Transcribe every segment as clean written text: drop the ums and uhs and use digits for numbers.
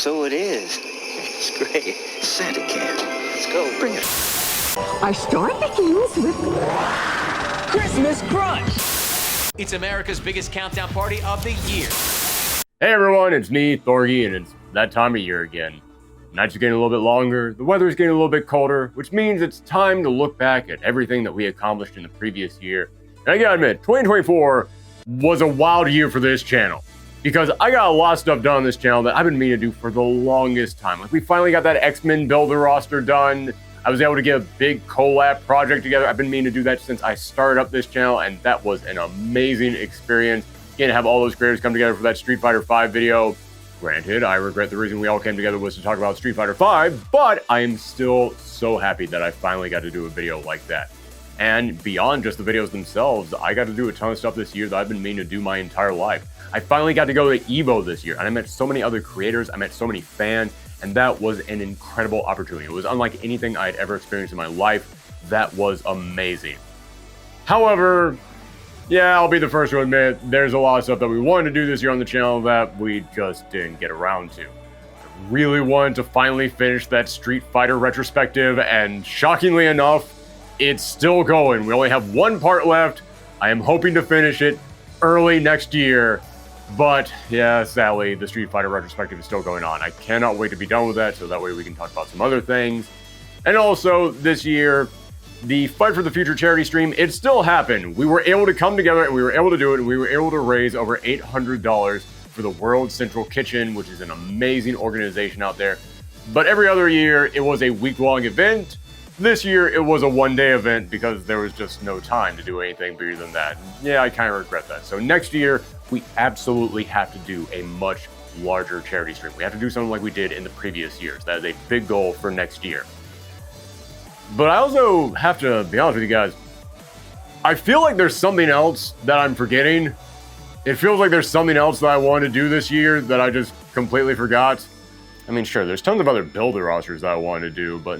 so it is. It's great. Santa can. Let's go. Bring it. Our store begins with Christmas Crunch. It's America's biggest countdown party of the year. Hey everyone, it's me, Thorgi, and it's that time of year again. Nights are getting a little bit longer, the weather's getting a little bit colder, which means it's time to look back at everything that we accomplished in the previous year. And I gotta admit, 2024 was a wild year for this channel, because I got a lot of stuff done on this channel that I've been meaning to do for the longest time. Like, we finally got that X-Men builder roster done. I was able to get a big collab project together. I've been meaning to do that since I started up this channel, and that was an amazing experience. Getting to have all those creators come together for that Street Fighter V video. Granted, I regret the reason we all came together was to talk about Street Fighter V, but I am still so happy that I finally got to do a video like that. And beyond just the videos themselves, I got to do a ton of stuff this year that I've been meaning to do my entire life. I finally got to go to EVO this year, and I met so many other creators, I met so many fans, and that was an incredible opportunity. It was unlike anything I had ever experienced in my life. That was amazing. However, yeah, I'll be the first to admit, there's a lot of stuff that we wanted to do this year on the channel that we just didn't get around to. I really wanted to finally finish that Street Fighter retrospective, and shockingly enough, it's still going. We only have one part left. I am hoping to finish it early next year. But yeah, sadly, the Street Fighter retrospective is still going on. I cannot wait to be done with that, so that way we can talk about some other things. And also, this year, the Fight for the Future charity stream, it still happened. We were able to come together, and we were able to do it, and we were able to raise over $800 for the World Central Kitchen, which is an amazing organization out there. But every other year, it was a week-long event. This year, it was a one-day event because there was just no time to do anything bigger than that. Yeah, I kind of regret that. So next year, we absolutely have to do a much larger charity stream. We have to do something like we did in the previous years. That is a big goal for next year. But I also have to be honest with you guys. I feel like there's something else that I'm forgetting. It feels like there's something else that I wanted to do this year that I just completely forgot. I mean, sure, there's tons of other builder rosters that I wanted to do, but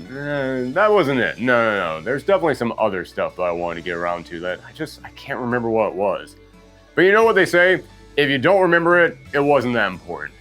that wasn't it. No. There's definitely some other stuff that I wanted to get around to that I can't remember what it was. But you know what they say? If you don't remember it, it wasn't that important.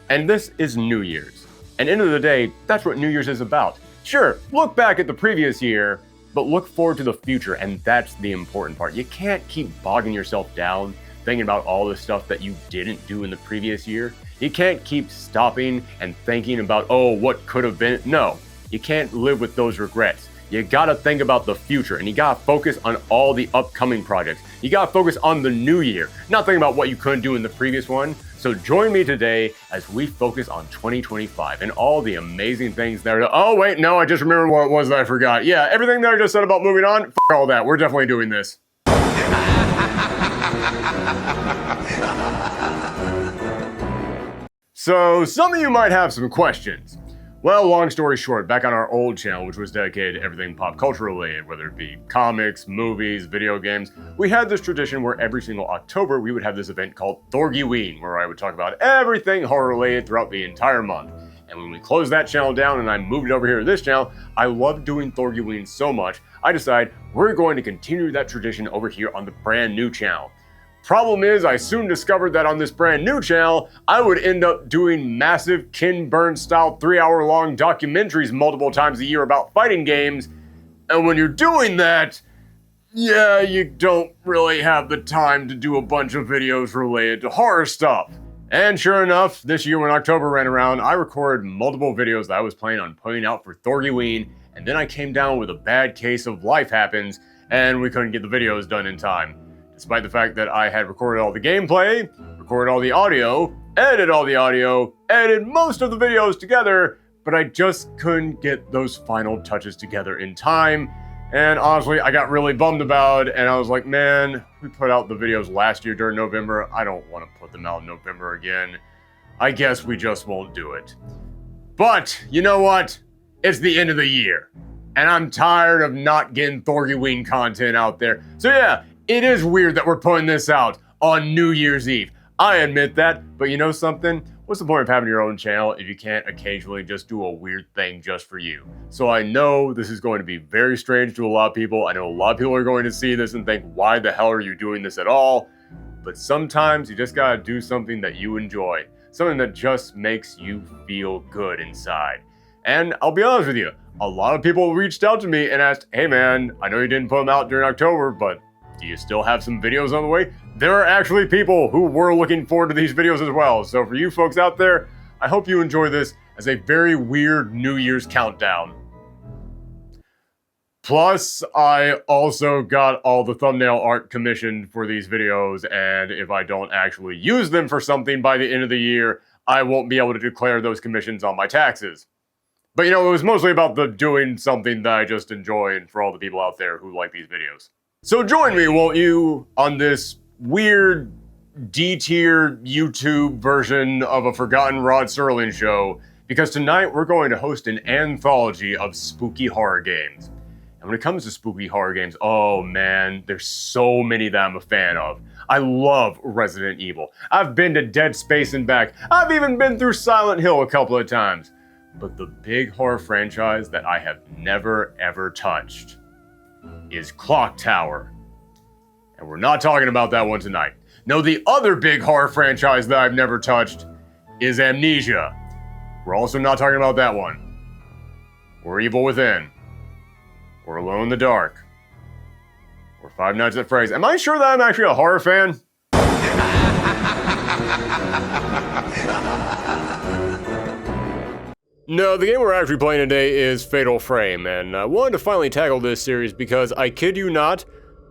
And this is New Year's. And end of the day, that's what New Year's is about. Sure, look back at the previous year, but look forward to the future, and that's the important part. You can't keep bogging yourself down thinking about all the stuff that you didn't do in the previous year. You can't keep stopping and thinking about, oh, what could have been. No, you can't live with those regrets. You gotta think about the future, and you gotta focus on all the upcoming projects. You gotta focus on the new year, not thinking about what you couldn't do in the previous one. So join me today as we focus on 2025 and all the amazing things that are... Oh, wait, no, I just remembered what it was that I forgot. Yeah, everything that I just said about moving on, f all that. We're definitely doing this. So, some of you might have some questions. Well, long story short, back on our old channel, which was dedicated to everything pop culture related, whether it be comics, movies, video games, we had this tradition where every single October we would have this event called Thorgiween, where I would talk about everything horror related throughout the entire month. And when we closed that channel down and I moved it over here to this channel, I loved doing Thorgiween so much, I decided we're going to continue that tradition over here on the brand new channel. Problem is, I soon discovered that on this brand new channel, I would end up doing massive Ken Burns style 3-hour-long documentaries multiple times a year about fighting games. And when you're doing that, yeah, you don't really have the time to do a bunch of videos related to horror stuff. And sure enough, this year when October ran around, I recorded multiple videos that I was planning on putting out for Thorgiween, and then I came down with a bad case of life happens, and we couldn't get the videos done in time. Despite the fact that I had recorded all the gameplay, recorded all the audio, edited all the audio, edited most of the videos together, but I just couldn't get those final touches together in time. And honestly, I got really bummed about it, and I was like, man, we put out the videos last year during November. I don't want to put them out in November again. I guess we just won't do it. But, you know what? It's the end of the year, and I'm tired of not getting Thorgiween content out there. So yeah, it is weird that we're putting this out on New Year's Eve. I admit that, but you know something? What's the point of having your own channel if you can't occasionally just do a weird thing just for you? So I know this is going to be very strange to a lot of people. I know a lot of people are going to see this and think, why the hell are you doing this at all? But sometimes you just gotta do something that you enjoy. something that just makes you feel good inside. And I'll be honest with you, a lot of people reached out to me and asked, hey man, I know you didn't put them out during October, but do you still have some videos on the way? There are actually people who were looking forward to these videos as well. So for you folks out there, I hope you enjoy this as a very weird New Year's countdown. Plus, I also got all the thumbnail art commissioned for these videos, and if I don't actually use them for something by the end of the year, I won't be able to declare those commissions on my taxes. But you know, it was mostly about the doing something that I just enjoy and for all the people out there who like these videos. So join me, won't you, on this weird D-tier YouTube version of a forgotten Rod Serling show, because tonight we're going to host an anthology of spooky horror games. And when it comes to spooky horror games, oh man, there's so many that I'm a fan of. I love Resident Evil. I've been to Dead Space and back. I've even been through Silent Hill a couple of times. But the big horror franchise that I have never ever touched is Clock Tower. And we're not talking about that one tonight. No, the other big horror franchise that I've never touched is Amnesia. We're also not talking about that one. Or Evil Within. Or Alone in the Dark. Or Five Nights at Freddy's. Am I sure that I'm actually a horror fan? No, the game we're actually playing today is Fatal Frame, and I wanted to finally tackle this series because, I kid you not,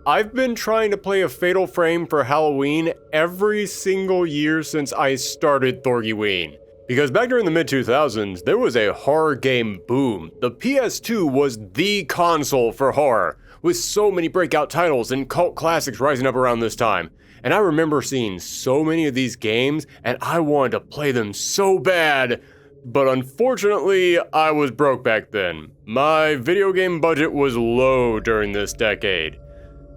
I've been trying to play a Fatal Frame for Halloween every single year since I started Thorgiween. Because back during the mid-2000s, there was a horror game boom. The PS2 was the console for horror, with so many breakout titles and cult classics rising up around this time. And I remember seeing so many of these games, and I wanted to play them so bad. But unfortunately, I was broke back then. My video game budget was low during this decade.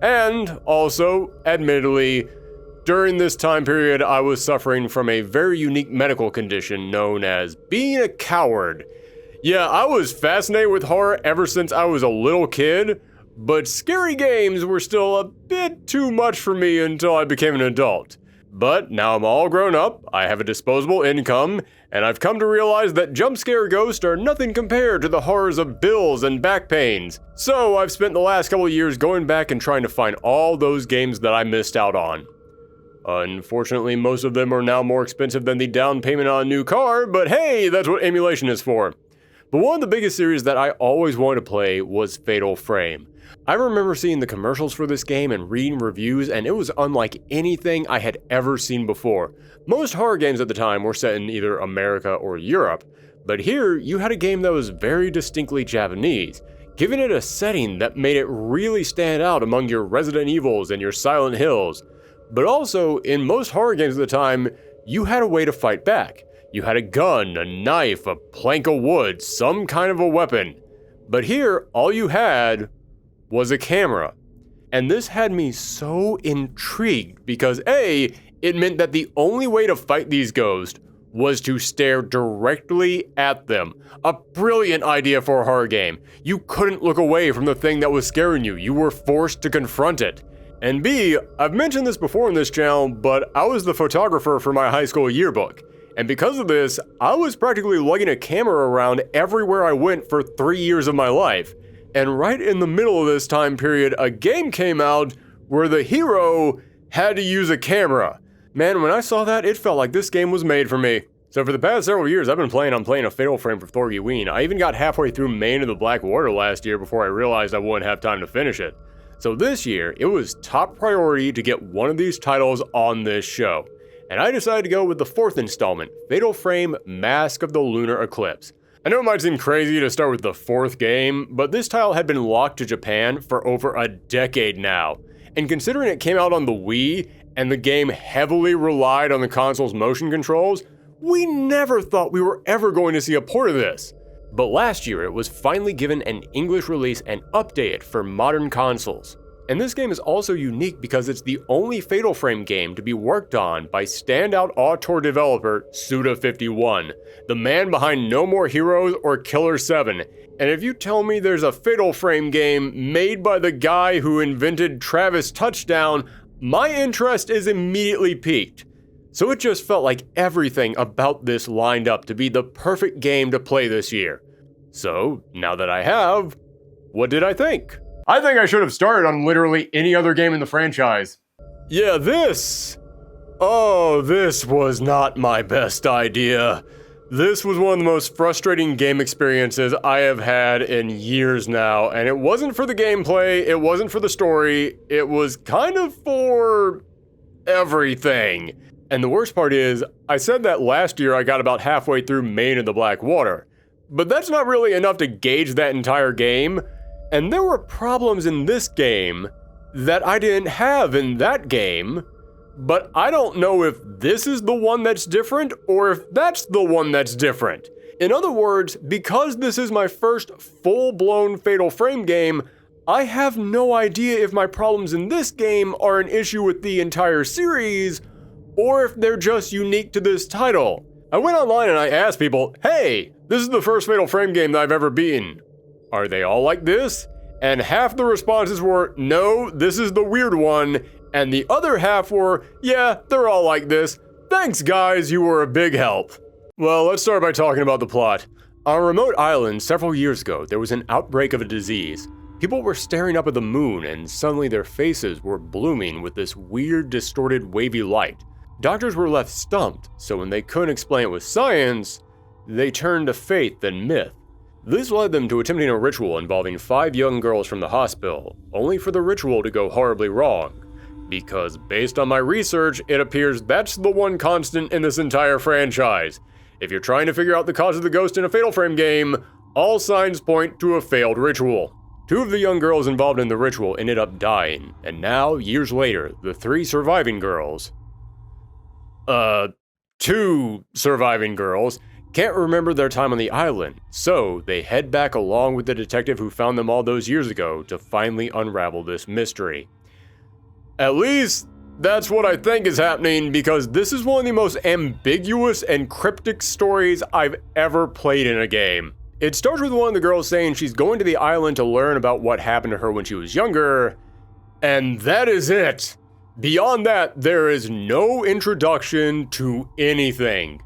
And also, admittedly, during this time period, I was suffering from a very unique medical condition known as being a coward. Yeah, I was fascinated with horror ever since I was a little kid, but scary games were still a bit too much for me until I became an adult. But now I'm all grown up, I have a disposable income, and I've come to realize that jump scare ghosts are nothing compared to the horrors of bills and back pains. So I've spent the last couple of years going back and trying to find all those games that I missed out on. Unfortunately, most of them are now more expensive than the down payment on a new car, but hey, that's what emulation is for. But one of the biggest series that I always wanted to play was Fatal Frame. I remember seeing the commercials for this game and reading reviews, and it was unlike anything I had ever seen before. Most horror games at the time were set in either America or Europe, but here you had a game that was very distinctly Japanese, giving it a setting that made it really stand out among your Resident Evils and your Silent Hills. But also, in most horror games at the time, you had a way to fight back. You had a gun, a knife, a plank of wood, some kind of a weapon. But here, all you had was a camera. And this had me so intrigued because A, it meant that the only way to fight these ghosts was to stare directly at them. A brilliant idea for a horror game. You couldn't look away from the thing that was scaring you. You were forced to confront it. And B, I've mentioned this before in this channel, but I was the photographer for my high school yearbook. And because of this, I was practically lugging a camera around everywhere I went for 3 years of my life. And right in the middle of this time period, a game came out where the hero had to use a camera. Man, when I saw that, it felt like this game was made for me. So for the past several years, I've been planning on playing a Fatal Frame for Thorgiween. I even got halfway through Main of the Black Water last year before I realized I wouldn't have time to finish it. So this year, it was top priority to get one of these titles on this show. And I decided to go with the 4th installment, Fatal Frame Mask of the Lunar Eclipse. I know it might seem crazy to start with the 4th game, but this title had been locked to Japan for over a decade now. And considering it came out on the Wii, and the game heavily relied on the console's motion controls, we never thought we were ever going to see a port of this. But last year, it was finally given an English release and updated for modern consoles. And this game is also unique because it's the only Fatal Frame game to be worked on by standout auteur developer Suda51, the man behind No More Heroes or Killer 7. And if you tell me there's a Fatal Frame game made by the guy who invented Travis Touchdown, my interest is immediately piqued. So it just felt like everything about this lined up to be the perfect game to play this year. So, now that I have, what did I think? I think I should have started on literally any other game in the franchise. Yeah, this was not my best idea. This was one of the most frustrating game experiences I have had in years now, and it wasn't for the gameplay, it wasn't for the story, it was kind of for everything. And the worst part is, I said that last year I got about halfway through Main of the Black Water, but that's not really enough to gauge that entire game, and there were problems in this game that I didn't have in that game. But I don't know if this is the one that's different or if that's the one that's different. In other words, because this is my first full-blown Fatal Frame game, I have no idea if my problems in this game are an issue with the entire series or if they're just unique to this title. I went online and I asked people, hey, this is the first Fatal Frame game that I've ever beaten. Are they all like this? And half the responses were, no, this is the weird one. And the other half were, yeah, they're all like this. Thanks, guys, you were a big help. Well, let's start by talking about the plot. On a remote island several years ago, there was an outbreak of a disease. People were staring up at the moon, and suddenly their faces were blooming with this weird, distorted, wavy light. Doctors were left stumped, so when they couldn't explain it with science, they turned to faith and myth. This led them to attempting a ritual involving 5 young girls from the hospital, only for the ritual to go horribly wrong. Because based on my research, it appears that's the one constant in this entire franchise. If you're trying to figure out the cause of the ghost in a Fatal Frame game, all signs point to a failed ritual. 2 of the young girls involved in the ritual ended up dying, and now, years later, the 3 surviving girls... 2 surviving girls can't remember their time on the island, so they head back along with the detective who found them all those years ago to finally unravel this mystery. At least, that's what I think is happening, because this is one of the most ambiguous and cryptic stories I've ever played in a game. It starts with one of the girls saying she's going to the island to learn about what happened to her when she was younger, and that is it. Beyond that, there is no introduction to anything.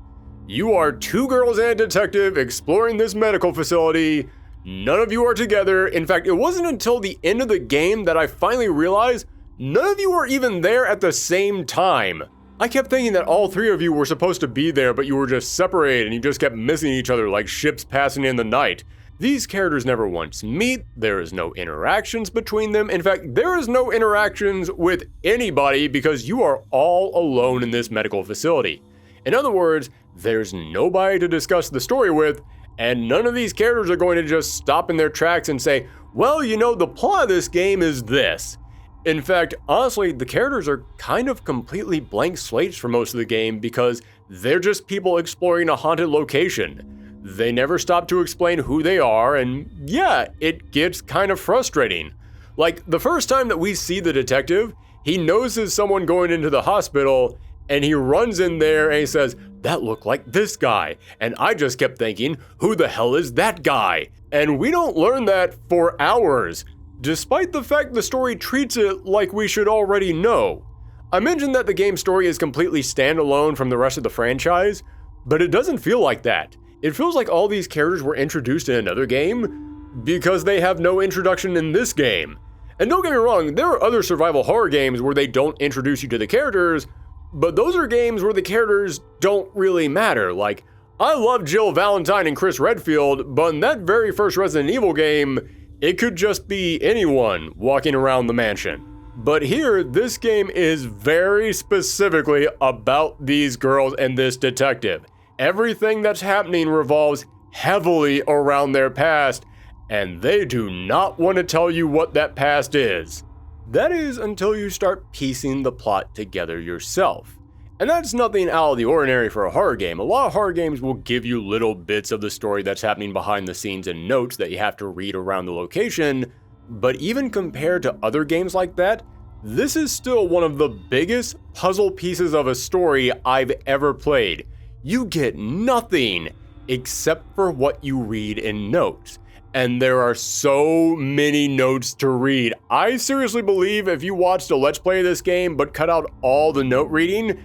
You are 2 girls and a detective exploring this medical facility. None of you are together. In fact, it wasn't until the end of the game that I finally realized none of you were even there at the same time. I kept thinking that all 3 of you were supposed to be there, but you were just separated and you just kept missing each other like ships passing in the night. These characters never once meet, there is no interactions between them. In fact, there is no interactions with anybody because you are all alone in this medical facility. In other words, there's nobody to discuss the story with, and none of these characters are going to just stop in their tracks and say, well, you know, the plot of this game is this. In fact, honestly, the characters are kind of completely blank slates for most of the game because they're just people exploring a haunted location. They never stop to explain who they are, and yeah, it gets kind of frustrating. Like, the first time that we see the detective, he notices someone going into the hospital, and he runs in there and he says, that looked like this guy. And I just kept thinking, who the hell is that guy? And we don't learn that for hours, despite the fact the story treats it like we should already know. I mentioned that the game's story is completely standalone from the rest of the franchise, but it doesn't feel like that. It feels like all these characters were introduced in another game because they have no introduction in this game. And don't get me wrong, there are other survival horror games where they don't introduce you to the characters, but those are games where the characters don't really matter. Like, I love Jill Valentine and Chris Redfield, but in that very first Resident Evil game, it could just be anyone walking around the mansion. But here, this game is very specifically about these girls and this detective. Everything that's happening revolves heavily around their past, and they do not want to tell you what that past is. That is until you start piecing the plot together yourself. And that's nothing out of the ordinary for a horror game. A lot of horror games will give you little bits of the story that's happening behind the scenes and notes that you have to read around the location, but even compared to other games like that, this is still one of the biggest puzzle pieces of a story I've ever played. You get nothing except for what you read in notes. And there are so many notes to read. I seriously believe if you watched a Let's Play of this game but cut out all the note reading,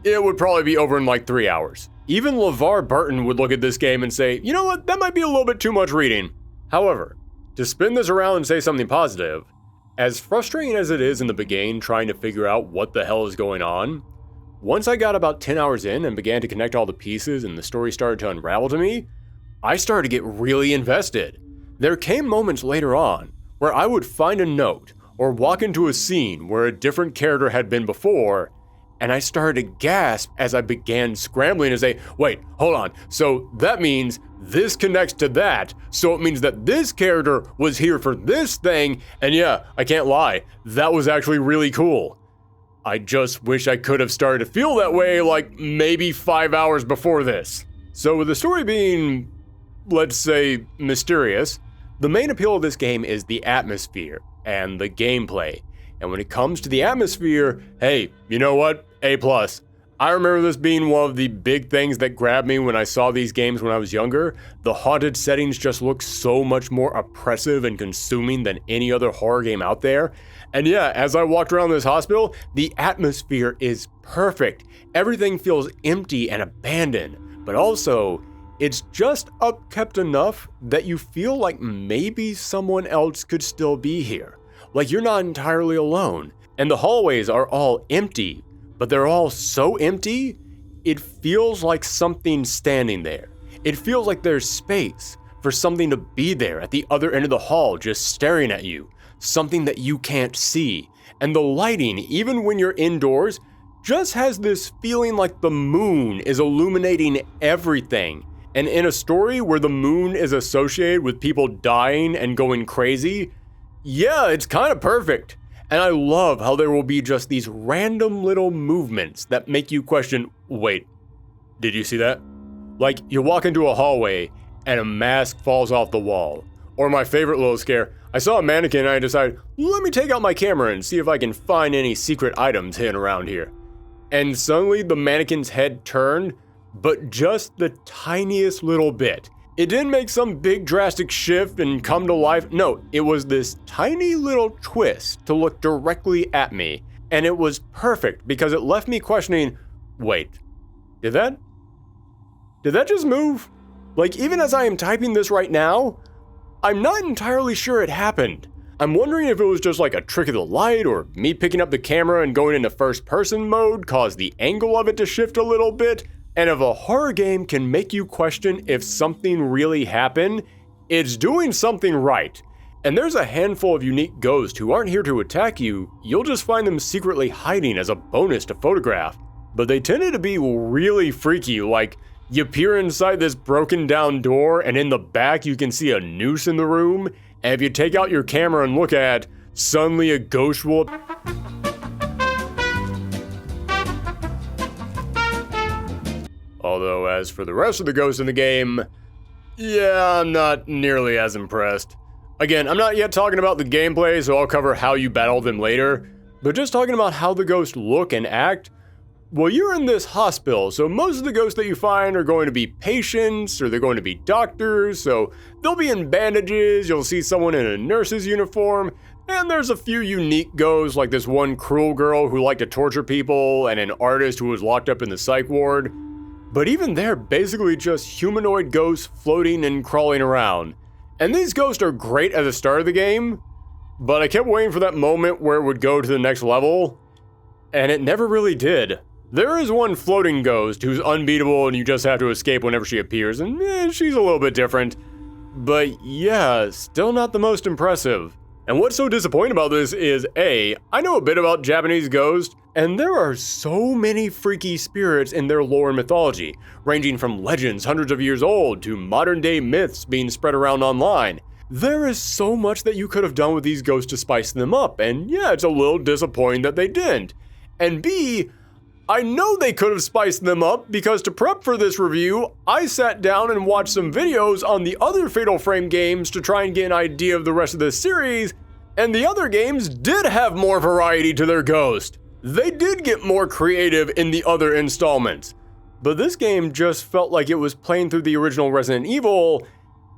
it would probably be over in like 3 hours. Even LeVar Burton would look at this game and say, you know what, that might be a little bit too much reading. However, to spin this around and say something positive, as frustrating as it is in the beginning trying to figure out what the hell is going on, once I got about 10 hours in and began to connect all the pieces and the story started to unravel to me, I started to get really invested. There came moments later on where I would find a note or walk into a scene where a different character had been before, and I started to gasp as I began scrambling to say, wait, hold on, so that means this connects to that, so it means that this character was here for this thing, and yeah, I can't lie, that was actually really cool. I just wish I could have started to feel that way like maybe 5 hours before this. So with the story being, let's say, mysterious, the main appeal of this game is the atmosphere and the gameplay. And when it comes to the atmosphere, hey, you know what? A+. I remember this being one of the big things that grabbed me when I saw these games when I was younger. The haunted settings just look so much more oppressive and consuming than any other horror game out there. And yeah, as I walked around this hospital, the atmosphere is perfect. Everything feels empty and abandoned, but also, it's just upkept enough that you feel like maybe someone else could still be here. Like you're not entirely alone. And the hallways are all empty, but they're all so empty, it feels like something's standing there. It feels like there's space for something to be there at the other end of the hall just staring at you. Something that you can't see. And the lighting, even when you're indoors, just has this feeling like the moon is illuminating everything. And in a story where the moon is associated with people dying and going crazy, yeah, it's kind of perfect. And I love how there will be just these random little movements that make you question, wait, did you see that? Like you walk into a hallway and a mask falls off the wall. Or my favorite little scare, I saw a mannequin and I decided, let me take out my camera and see if I can find any secret items hidden around here. And suddenly the mannequin's head turned, but just the tiniest little bit. It didn't make some big drastic shift and come to life. No, it was this tiny little twist to look directly at me. And it was perfect because it left me questioning, wait, did that just move? Like even as I am typing this right now, I'm not entirely sure it happened. I'm wondering if it was just like a trick of the light or me picking up the camera and going into first person mode caused the angle of it to shift a little bit. And if a horror game can make you question if something really happened, it's doing something right. And there's a handful of unique ghosts who aren't here to attack you, you'll just find them secretly hiding as a bonus to photograph. But they tended to be really freaky, like you peer inside this broken down door and in the back you can see a noose in the room, and if you take out your camera and look at it, suddenly a ghost will... Although as for the rest of the ghosts in the game, yeah, I'm not nearly as impressed. Again, I'm not yet talking about the gameplay, so I'll cover how you battle them later, but just talking about how the ghosts look and act. Well, you're in this hospital, so most of the ghosts that you find are going to be patients, or they're going to be doctors, so they'll be in bandages, you'll see someone in a nurse's uniform, and there's a few unique ghosts like this one cruel girl who liked to torture people, and an artist who was locked up in the psych ward. But even they're basically just humanoid ghosts floating and crawling around. And these ghosts are great at the start of the game, but I kept waiting for that moment where it would go to the next level, and it never really did. There is one floating ghost who's unbeatable and you just have to escape whenever she appears, and she's a little bit different. But yeah, still not the most impressive. And what's so disappointing about this is A, I know a bit about Japanese ghosts, and there are so many freaky spirits in their lore and mythology, ranging from legends hundreds of years old to modern day myths being spread around online. There is so much that you could have done with these ghosts to spice them up, and yeah, it's a little disappointing that they didn't. And B, I know they could have spiced them up because to prep for this review, I sat down and watched some videos on the other Fatal Frame games to try and get an idea of the rest of this series, and the other games did have more variety to their ghost. They did get more creative in the other installments, but this game just felt like it was playing through the original Resident Evil,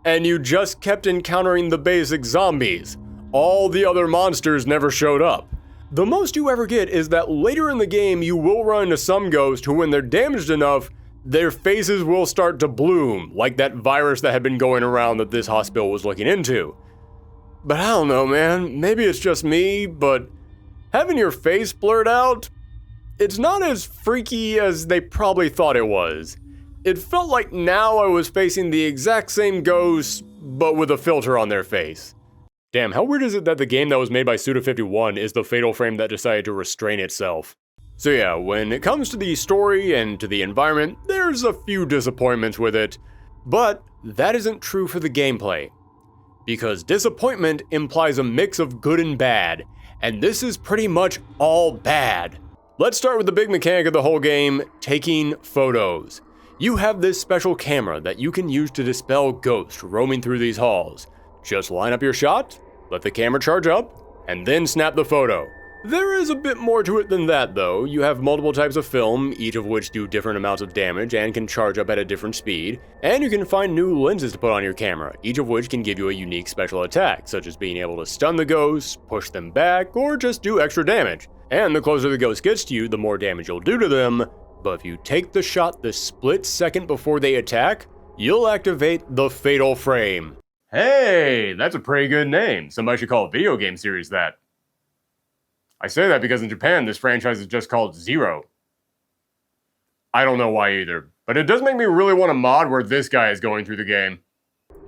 and you just kept encountering the basic zombies. All the other monsters never showed up. The most you ever get is that later in the game you will run into some ghosts who, when they're damaged enough, their faces will start to bloom, like that virus that had been going around that this hospital was looking into. But I don't know, man, maybe it's just me, but having your face blurred out, it's not as freaky as they probably thought it was. It felt like now I was facing the exact same ghost, but with a filter on their face. Damn, how weird is it that the game that was made by Suda51 is the fatal frame that decided to restrain itself? So yeah, when it comes to the story and to the environment, there's a few disappointments with it, but that isn't true for the gameplay. Because disappointment implies a mix of good and bad, and this is pretty much all bad. Let's start with the big mechanic of the whole game, taking photos. You have this special camera that you can use to dispel ghosts roaming through these halls. Just line up your shot, let the camera charge up, and then snap the photo. There is a bit more to it than that though. You have multiple types of film, each of which do different amounts of damage and can charge up at a different speed, and you can find new lenses to put on your camera, each of which can give you a unique special attack, such as being able to stun the ghosts, push them back, or just do extra damage. And the closer the ghost gets to you, the more damage you'll do to them, but if you take the shot the split second before they attack, you'll activate the fatal frame. Hey, that's a pretty good name. Somebody should call a video game series that. I say that because in Japan, this franchise is just called Zero. I don't know why either, but it does make me really want a mod where this guy is going through the game.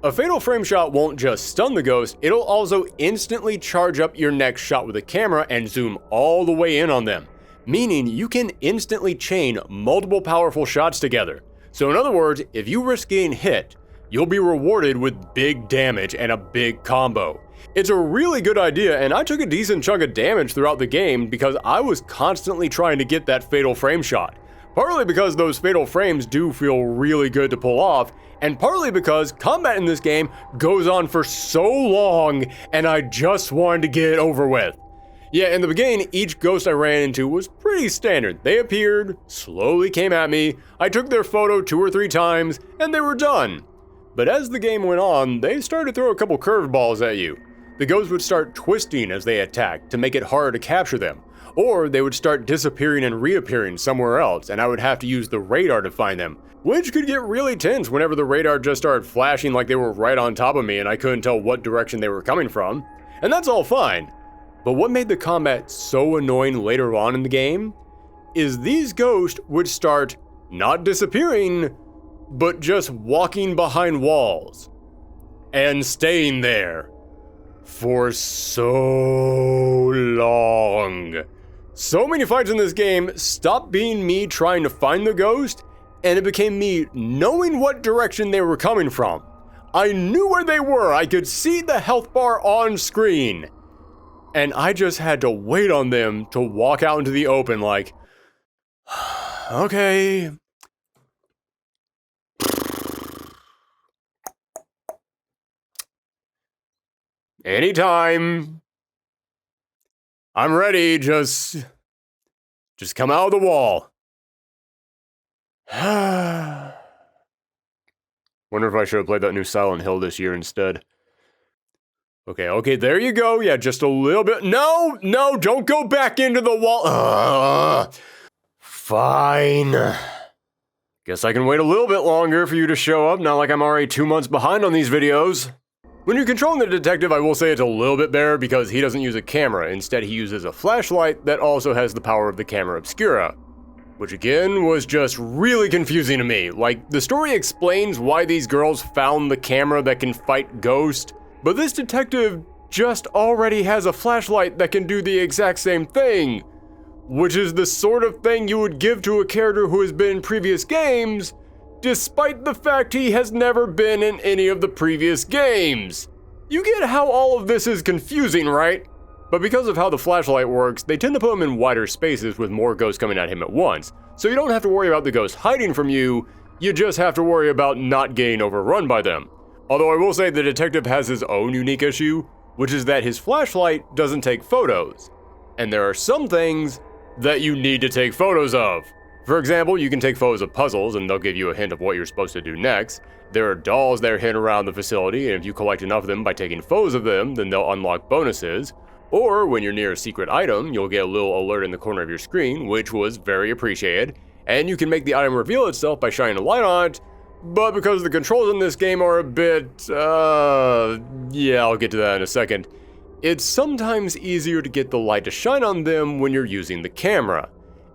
A fatal frame shot won't just stun the ghost, it'll also instantly charge up your next shot with the camera and zoom all the way in on them, meaning you can instantly chain multiple powerful shots together. So in other words, if you risk getting hit, you'll be rewarded with big damage and a big combo. It's a really good idea, and I took a decent chunk of damage throughout the game because I was constantly trying to get that fatal frame shot. Partly because those fatal frames do feel really good to pull off, and partly because combat in this game goes on for so long and I just wanted to get it over with. Yeah, in the beginning, each ghost I ran into was pretty standard. They appeared, slowly came at me, I took their photo 2 or 3 times, and they were done. But as the game went on, they started to throw a couple curveballs at you. The ghosts would start twisting as they attacked to make it harder to capture them, or they would start disappearing and reappearing somewhere else, and I would have to use the radar to find them, which could get really tense whenever the radar just started flashing like they were right on top of me and I couldn't tell what direction they were coming from. And that's all fine. But what made the combat so annoying later on in the game is these ghosts would start not disappearing, but just walking behind walls and staying there for so long. So many fights in this game stopped being me trying to find the ghost, and it became me knowing what direction they were coming from. I knew where they were, I could see the health bar on screen, and I just had to wait on them to walk out into the open like, okay. Anytime. I'm ready, just come out of the wall. Wonder if I should have played that new Silent Hill this year instead. Okay, there you go. Yeah, just a little bit. No, don't go back into the wall. Fine. Guess I can wait a little bit longer for you to show up, not like I'm already 2 months behind on these videos. When you're controlling the detective, I will say it's a little bit better because he doesn't use a camera. Instead, he uses a flashlight that also has the power of the camera obscura. Which again, was just really confusing to me. Like, the story explains why these girls found the camera that can fight ghosts, but this detective just already has a flashlight that can do the exact same thing. Which is the sort of thing you would give to a character who has been in previous games, despite the fact he has never been in any of the previous games. You get how all of this is confusing, right? But because of how the flashlight works, they tend to put him in wider spaces with more ghosts coming at him at once. So you don't have to worry about the ghosts hiding from you, you just have to worry about not getting overrun by them. Although I will say the detective has his own unique issue, which is that his flashlight doesn't take photos. And there are some things that you need to take photos of. For example, you can take photos of puzzles and they'll give you a hint of what you're supposed to do next. There are dolls that are hidden around the facility, and if you collect enough of them by taking photos of them, then they'll unlock bonuses. Or when you're near a secret item, you'll get a little alert in the corner of your screen, which was very appreciated, and you can make the item reveal itself by shining a light on it, but because the controls in this game are a bit, yeah, I'll get to that in a second, it's sometimes easier to get the light to shine on them when you're using the camera.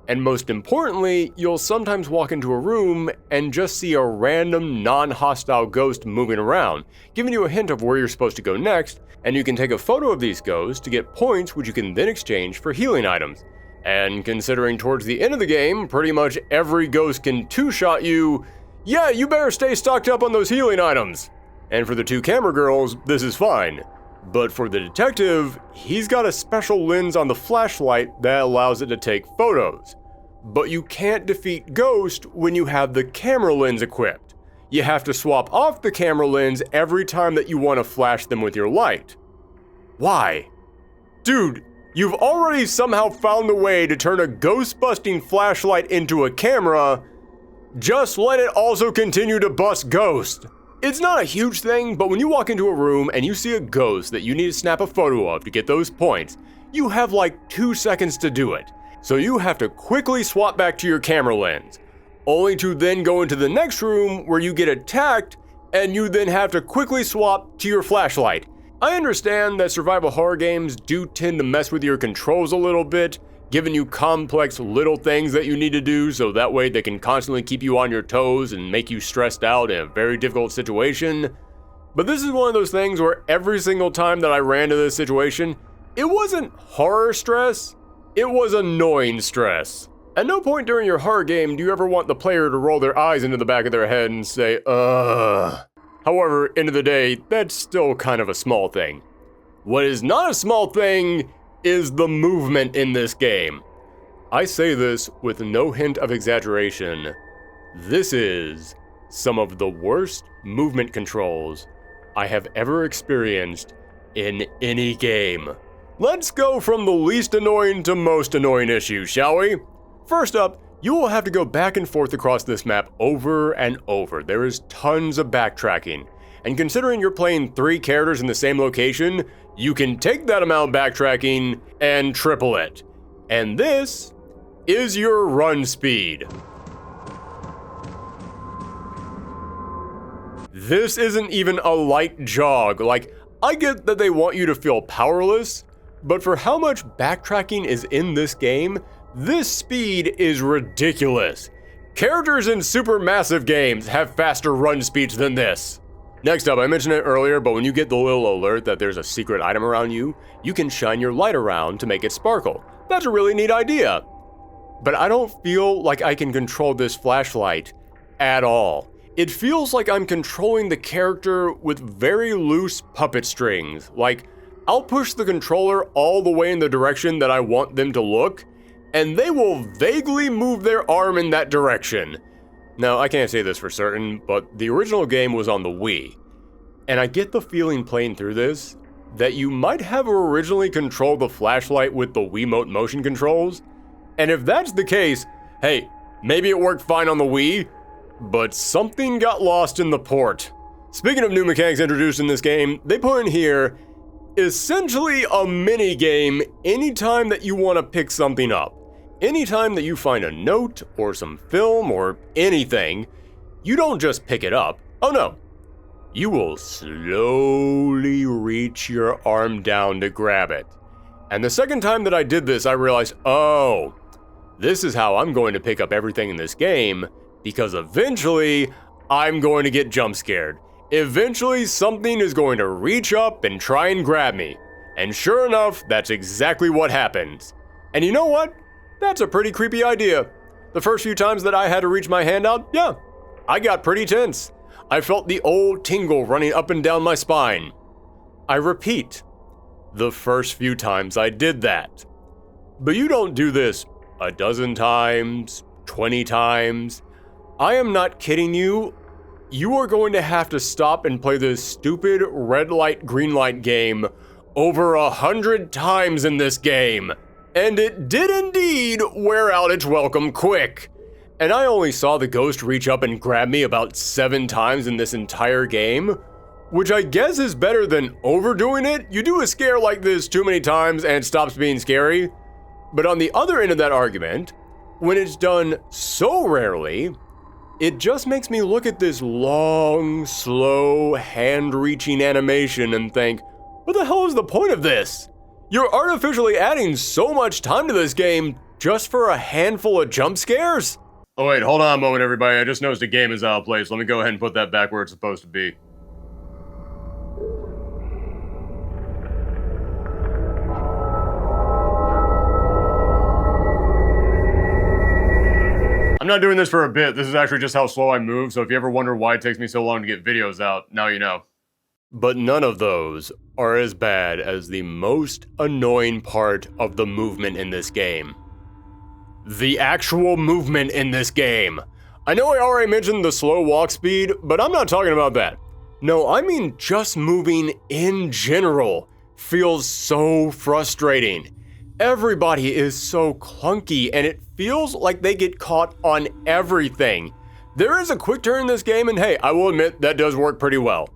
And most importantly, you'll sometimes walk into a room and just see a random non-hostile ghost moving around, giving you a hint of where you're supposed to go next, and you can take a photo of these ghosts to get points which you can then exchange for healing items. And considering towards the end of the game, pretty much every ghost can two-shot you, yeah, you better stay stocked up on those healing items. And for the two camera girls, this is fine. But for the detective, he's got a special lens on the flashlight that allows it to take photos. But you can't defeat Ghost when you have the camera lens equipped. You have to swap off the camera lens every time that you want to flash them with your light. Why? Dude, you've already somehow found a way to turn a ghost-busting flashlight into a camera. Just let it also continue to bust ghosts. It's not a huge thing, but when you walk into a room and you see a ghost that you need to snap a photo of to get those points, you have like 2 seconds to do it. So you have to quickly swap back to your camera lens, only to then go into the next room where you get attacked and you then have to quickly swap to your flashlight. I understand that survival horror games do tend to mess with your controls a little bit, giving you complex little things that you need to do so that way they can constantly keep you on your toes and make you stressed out in a very difficult situation. But this is one of those things where every single time that I ran to this situation, it wasn't horror stress, it was annoying stress. At no point during your horror game do you ever want the player to roll their eyes into the back of their head and say, ugh. However, end of the day, that's still kind of a small thing. What is not a small thing is the movement in this game. I say this with no hint of exaggeration. This is some of the worst movement controls I have ever experienced in any game. Let's go from the least annoying to most annoying issues, shall we? First up, you will have to go back and forth across this map over and over. There is tons of backtracking. And considering you're playing 3 characters in the same location, you can take that amount of backtracking and triple it. And this is your run speed. This isn't even a light jog. Like, I get that they want you to feel powerless, but for how much backtracking is in this game, this speed is ridiculous. Characters in supermassive games have faster run speeds than this. Next up, I mentioned it earlier, but when you get the little alert that there's a secret item around you, you can shine your light around to make it sparkle. That's a really neat idea. But I don't feel like I can control this flashlight at all. It feels like I'm controlling the character with very loose puppet strings. Like, I'll push the controller all the way in the direction that I want them to look, and they will vaguely move their arm in that direction. Now, I can't say this for certain, but the original game was on the Wii. And I get the feeling playing through this that you might have originally controlled the flashlight with the Wiimote motion controls. And if that's the case, hey, maybe it worked fine on the Wii, but something got lost in the port. Speaking of new mechanics introduced in this game, they put in here essentially a mini game anytime that you want to pick something up. Anytime that you find a note or some film or anything, you don't just pick it up. Oh no. You will slowly reach your arm down to grab it. And the second time that I did this, I realized, oh, this is how I'm going to pick up everything in this game, because eventually I'm going to get jump scared. Eventually something is going to reach up and try and grab me. And sure enough, that's exactly what happens. And you know what? That's a pretty creepy idea. The first few times that I had to reach my hand out, yeah, I got pretty tense. I felt the old tingle running up and down my spine. I repeat, the first few times I did that. But you don't do this a dozen times, 20 times. I am not kidding you. You are going to have to stop and play this stupid red light, green light game over 100 times in this game. And it did indeed wear out its welcome quick. And I only saw the ghost reach up and grab me about 7 times in this entire game. which I guess is better than overdoing it. You do a scare like this too many times and it stops being scary. But on the other end of that argument, when it's done so rarely, it just makes me look at this long, slow, hand-reaching animation and think, what the hell is the point of this? You're artificially adding so much time to this game just for a handful of jump scares? Oh wait, hold on a moment everybody, I just noticed the game is out of place. Let me go ahead and put that back where it's supposed to be. I'm not doing this for a bit, this is actually just how slow I move, so if you ever wonder why it takes me so long to get videos out, now you know. But none of those are as bad as the most annoying part of the movement in this game. The actual movement in this game. I know I already mentioned the slow walk speed, but I'm not talking about that. No, I mean just moving in general feels so frustrating. Everybody is so clunky and it feels like they get caught on everything. There is a quick turn in this game and hey, I will admit that does work pretty well.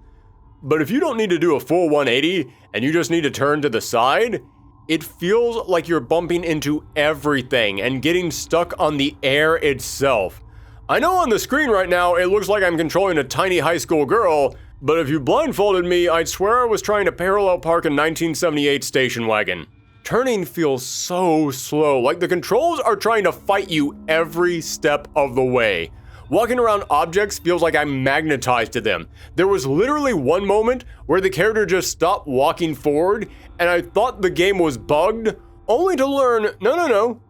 But if you don't need to do a full 180 and you just need to turn to the side, it feels like you're bumping into everything and getting stuck on the air itself. I know on the screen right now it looks like I'm controlling a tiny high school girl, but if you blindfolded me, I'd swear I was trying to parallel park a 1978 station wagon. Turning feels so slow, like the controls are trying to fight you every step of the way. Walking around objects feels like I'm magnetized to them. There was literally one moment where the character just stopped walking forward and I thought the game was bugged, only to learn, no.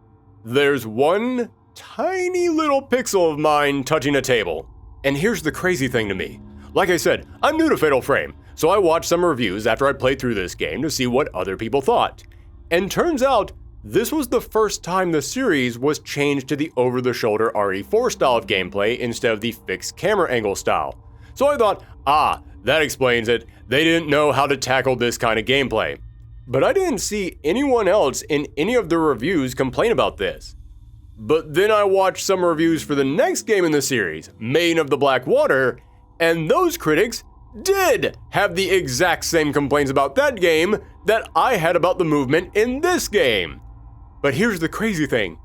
There's one tiny little pixel of mine touching a table. And here's the crazy thing to me. Like I said, I'm new to Fatal Frame, so I watched some reviews after I played through this game to see what other people thought. And turns out, this was the first time the series was changed to the over-the-shoulder RE4 style of gameplay instead of the fixed camera angle style. So I thought, that explains it, they didn't know how to tackle this kind of gameplay. But I didn't see anyone else in any of the reviews complain about this. But then I watched some reviews for the next game in the series, Maiden of the Black Water, and those critics did have the exact same complaints about that game that I had about the movement in this game. But here's the crazy thing.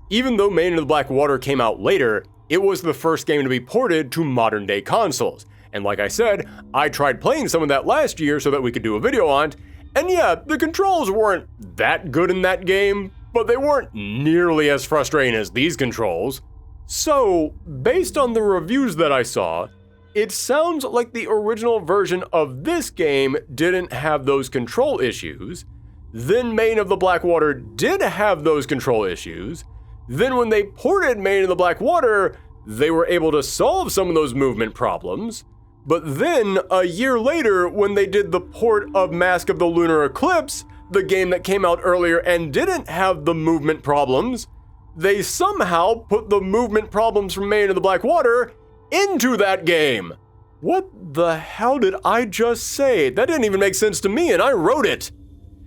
Even though Maiden of the Black Water came out later, it was the first game to be ported to modern day consoles. And like I said, I tried playing some of that last year so that we could do a video on it, and yeah, the controls weren't that good in that game, but they weren't nearly as frustrating as these controls. So, based on the reviews that I saw, it sounds like the original version of this game didn't have those control issues. Then Maiden of the Black Water did have those control issues. Then when they ported Maiden of the Black Water, they were able to solve some of those movement problems. But then, a year later, when they did the port of Mask of the Lunar Eclipse, the game that came out earlier and didn't have the movement problems, they somehow put the movement problems from Maiden of the Black Water into that game. What the hell did I just say? That didn't even make sense to me and I wrote it.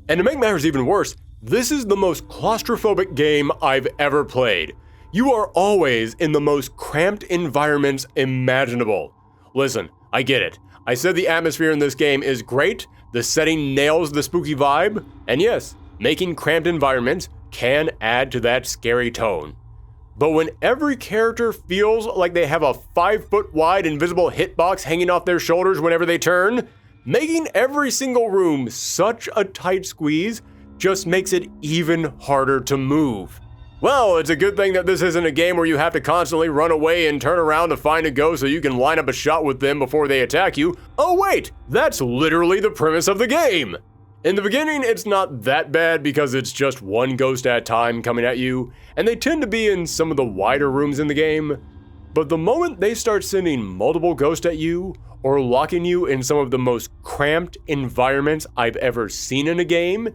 And to make matters even worse, this is the most claustrophobic game I've ever played. You are always in the most cramped environments imaginable. Listen, I get it. I said the atmosphere in this game is great, the setting nails the spooky vibe, and yes, making cramped environments can add to that scary tone. But when every character feels like they have a 5-foot wide invisible hitbox hanging off their shoulders whenever they turn, making every single room such a tight squeeze just makes it even harder to move. Well, it's a good thing that this isn't a game where you have to constantly run away and turn around to find a ghost so you can line up a shot with them before they attack you. Oh wait, that's literally the premise of the game! In the beginning, it's not that bad because it's just one ghost at a time coming at you, and they tend to be in some of the wider rooms in the game. But the moment they start sending multiple ghosts at you, or locking you in some of the most cramped environments I've ever seen in a game,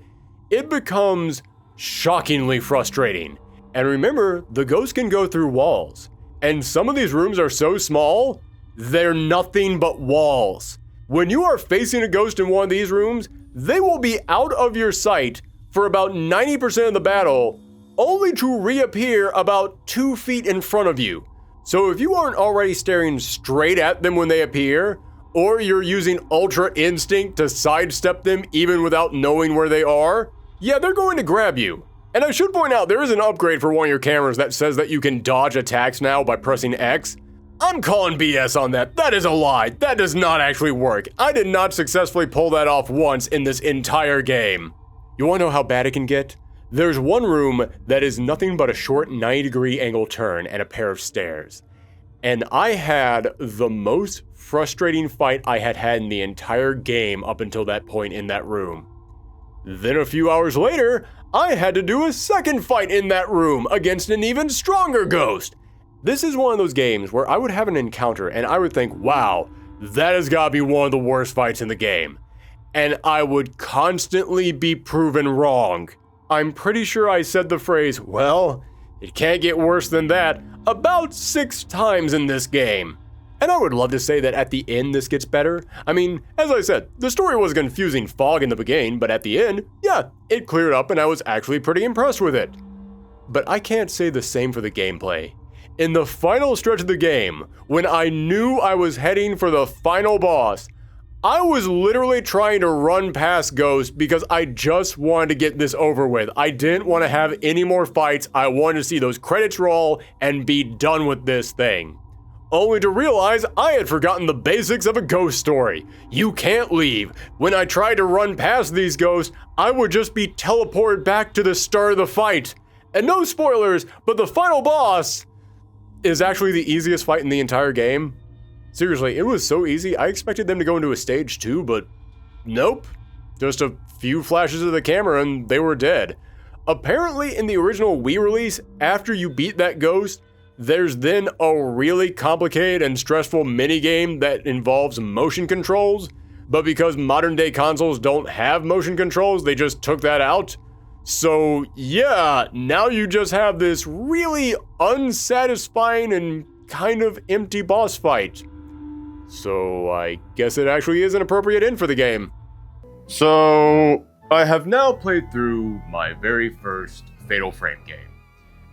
it becomes shockingly frustrating. And remember, the ghosts can go through walls, and some of these rooms are so small, they're nothing but walls. When you are facing a ghost in one of these rooms, they will be out of your sight for about 90% of the battle, only to reappear about 2 feet in front of you. So if you aren't already staring straight at them when they appear, or you're using Ultra Instinct to sidestep them even without knowing where they are, yeah, they're going to grab you. And I should point out, there is an upgrade for one of your cameras that says that you can dodge attacks now by pressing X. I'm calling BS on that. That is a lie. That does not actually work. I did not successfully pull that off once in this entire game. You want to know how bad it can get? There's one room that is nothing but a short 90-degree angle turn and a pair of stairs. And I had the most frustrating fight I had had in the entire game up until that point in that room. Then a few hours later, I had to do a second fight in that room against an even stronger ghost. This is one of those games where I would have an encounter and I would think, wow, that has got to be one of the worst fights in the game. And I would constantly be proven wrong. I'm pretty sure I said the phrase, well, it can't get worse than that, about 6 times in this game. And I would love to say that at the end this gets better. I mean, as I said, the story was a confusing fog in the beginning, but at the end, yeah, it cleared up and I was actually pretty impressed with it. But I can't say the same for the gameplay. In the final stretch of the game, when I knew I was heading for the final boss, I was literally trying to run past Ghost because I just wanted to get this over with. I didn't want to have any more fights. I wanted to see those credits roll and be done with this thing. Only to realize I had forgotten the basics of a ghost story. You can't leave. When I tried to run past these ghosts, I would just be teleported back to the start of the fight. And no spoilers, but the final boss is actually the easiest fight in the entire game. Seriously, it was so easy, I expected them to go into a stage 2, but nope. Just a few flashes of the camera and they were dead. Apparently in the original Wii release, after you beat that ghost, there's then a really complicated and stressful minigame that involves motion controls, but because modern day consoles don't have motion controls, they just took that out. So yeah, now you just have this really unsatisfying and kind of empty boss fight. So I guess it actually is an appropriate end for the game. So I have now played through my very first Fatal Frame game.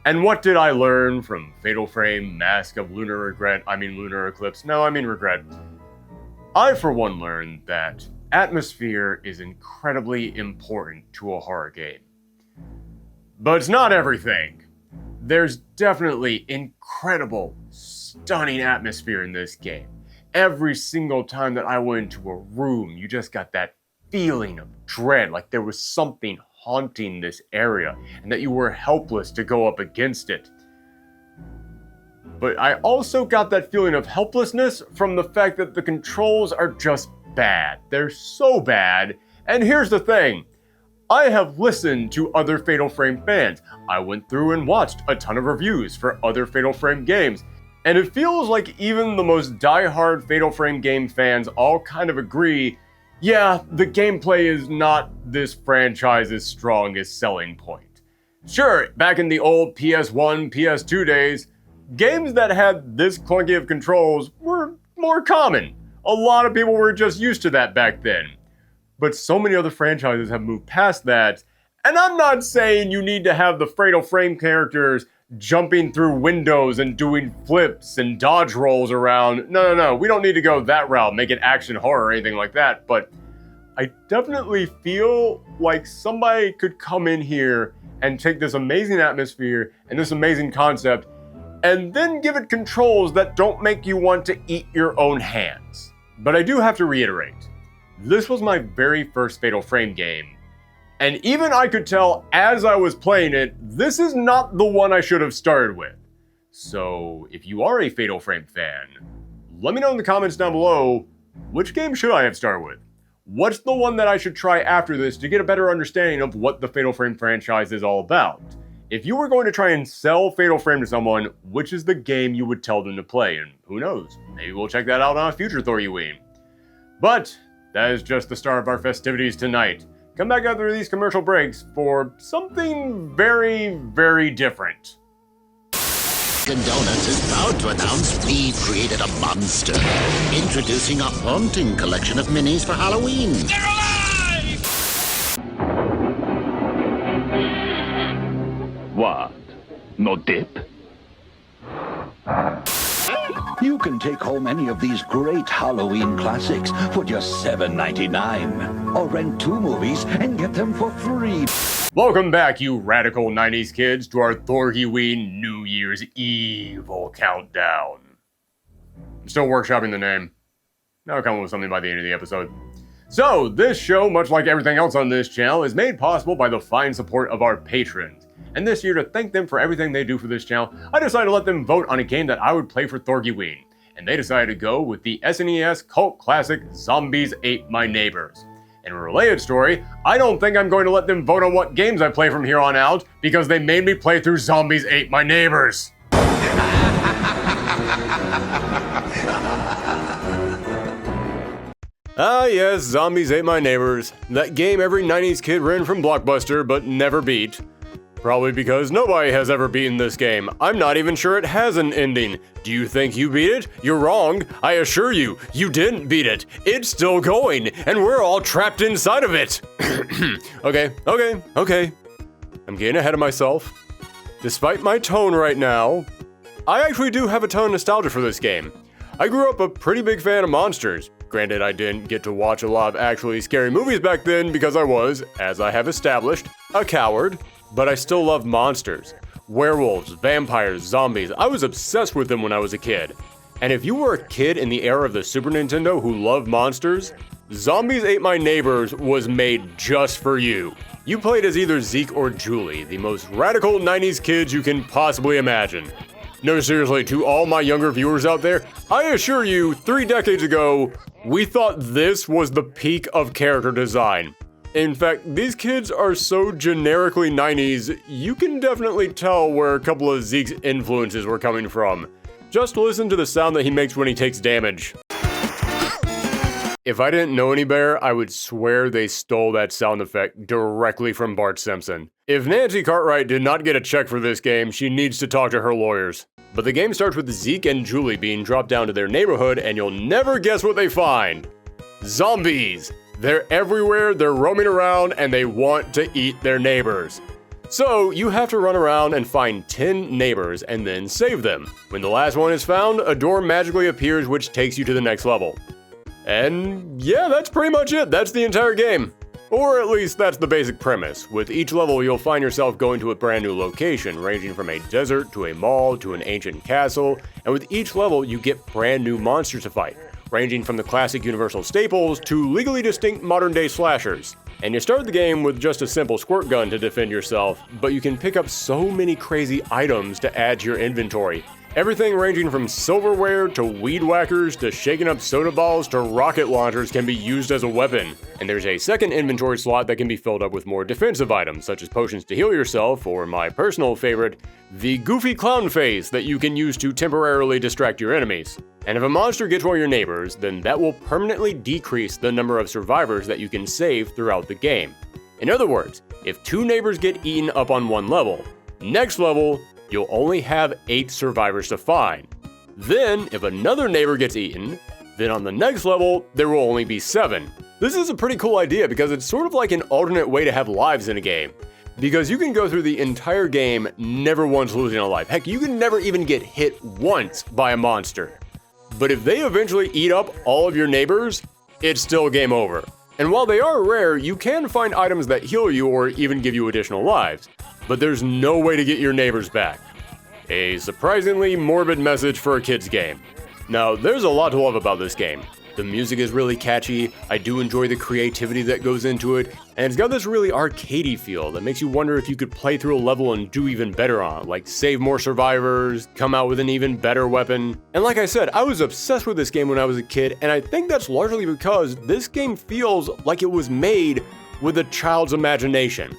And what did I learn from Fatal Frame, Mask of Lunar Eclipse? No, I mean Regret. I, for one, learned that atmosphere is incredibly important to a horror game. But it's not everything. There's definitely incredible, stunning atmosphere in this game. Every single time that I went into a room, you just got that feeling of dread, like there was something haunting this area, and that you were helpless to go up against it. But I also got that feeling of helplessness from the fact that the controls are just bad. They're so bad, and here's the thing. I have listened to other Fatal Frame fans. I went through and watched a ton of reviews for other Fatal Frame games, and it feels like even the most die-hard Fatal Frame game fans all kind of agree, yeah, the gameplay is not this franchise's strongest selling point. Sure, back in the old PS1, PS2 days, games that had this clunky of controls were more common. A lot of people were just used to that back then. But so many other franchises have moved past that, and I'm not saying you need to have the Fatal Frame characters jumping through windows and doing flips and dodge rolls around. No, we don't need to go that route, make it action horror or anything like that, but I definitely feel like somebody could come in here and take this amazing atmosphere and this amazing concept and then give it controls that don't make you want to eat your own hands. But I do have to reiterate, this was my very first Fatal Frame game, and even I could tell as I was playing it, this is not the one I should have started with. So if you are a Fatal Frame fan, let me know in the comments down below, which game should I have started with? What's the one that I should try after this to get a better understanding of what the Fatal Frame franchise is all about? If you were going to try and sell Fatal Frame to someone, which is the game you would tell them to play? And who knows, maybe we'll check that out on a future Thorgiween. But that is just the start of our festivities tonight. Come back after these commercial breaks for something very, very different. Dunkin' Donuts is proud to announce we've created a monster. Introducing a haunting collection of minis for Halloween. They're alive! What? No dip? You can take home any of these great Halloween classics for just $7.99. Or rent 2 movies and get them for free. Welcome back, you radical 90s kids, to our Thorgiween New Year's Evil Countdown. I'm still workshopping the name. I'll come up with something by the end of the episode. So, this show, much like everything else on this channel, is made possible by the fine support of our patrons. And this year, to thank them for everything they do for this channel, I decided to let them vote on a game that I would play for Thorgiween. And they decided to go with the SNES cult classic Zombies Ate My Neighbors. In a related story, I don't think I'm going to let them vote on what games I play from here on out, because they made me play through Zombies Ate My Neighbors. Ah yes, Zombies Ate My Neighbors. That game every 90s kid ran from Blockbuster but never beat. Probably because nobody has ever beaten this game. I'm not even sure it has an ending. Do you think you beat it? You're wrong. I assure you, you didn't beat it. It's still going, and we're all trapped inside of it. Okay. I'm getting ahead of myself. Despite my tone right now, I actually do have a ton of nostalgia for this game. I grew up a pretty big fan of monsters. Granted, I didn't get to watch a lot of actually scary movies back then because I was, as I have established, a coward. But I still love monsters. Werewolves, vampires, zombies. I was obsessed with them when I was a kid. And if you were a kid in the era of the Super Nintendo who loved monsters, Zombies Ate My Neighbors was made just for you. You played as either Zeke or Julie, the most radical 90s kids you can possibly imagine. No, seriously, to all my younger viewers out there, I assure you, 3 decades ago, we thought this was the peak of character design. In fact, these kids are so generically 90s, you can definitely tell where a couple of Zeke's influences were coming from. Just listen to the sound that he makes when he takes damage. If I didn't know any better, I would swear they stole that sound effect directly from Bart Simpson. If Nancy Cartwright did not get a check for this game, she needs to talk to her lawyers. But the game starts with Zeke and Julie being dropped down to their neighborhood, and you'll never guess what they find. Zombies! They're everywhere, they're roaming around, and they want to eat their neighbors. So, you have to run around and find 10 neighbors and then save them. When the last one is found, a door magically appears which takes you to the next level. And yeah, that's pretty much it. That's the entire game. Or at least that's the basic premise. With each level, you'll find yourself going to a brand new location, ranging from a desert to a mall to an ancient castle, and with each level, you get brand new monsters to fight, ranging from the classic Universal staples to legally distinct modern-day slashers. And you start the game with just a simple squirt gun to defend yourself, but you can pick up so many crazy items to add to your inventory. Everything ranging from silverware to weed whackers to shaking up soda balls to rocket launchers can be used as a weapon. And there's a second inventory slot that can be filled up with more defensive items, such as potions to heal yourself, or my personal favorite, the goofy clown face that you can use to temporarily distract your enemies. And if a monster gets one of your neighbors, then that will permanently decrease the number of survivors that you can save throughout the game. In other words, if 2 neighbors get eaten up on one level, next level, you'll only have 8 survivors to find. Then, if another neighbor gets eaten, then on the next level, there will only be 7. This is a pretty cool idea because it's sort of like an alternate way to have lives in a game. Because you can go through the entire game never once losing a life. Heck, you can never even get hit once by a monster. But if they eventually eat up all of your neighbors, it's still game over. And while they are rare, you can find items that heal you or even give you additional lives. But there's no way to get your neighbors back. A surprisingly morbid message for a kid's game. Now, there's a lot to love about this game. The music is really catchy, I do enjoy the creativity that goes into it, and it's got this really arcadey feel that makes you wonder if you could play through a level and do even better on it, like save more survivors, come out with an even better weapon. And like I said, I was obsessed with this game when I was a kid, and I think that's largely because this game feels like it was made with a child's imagination.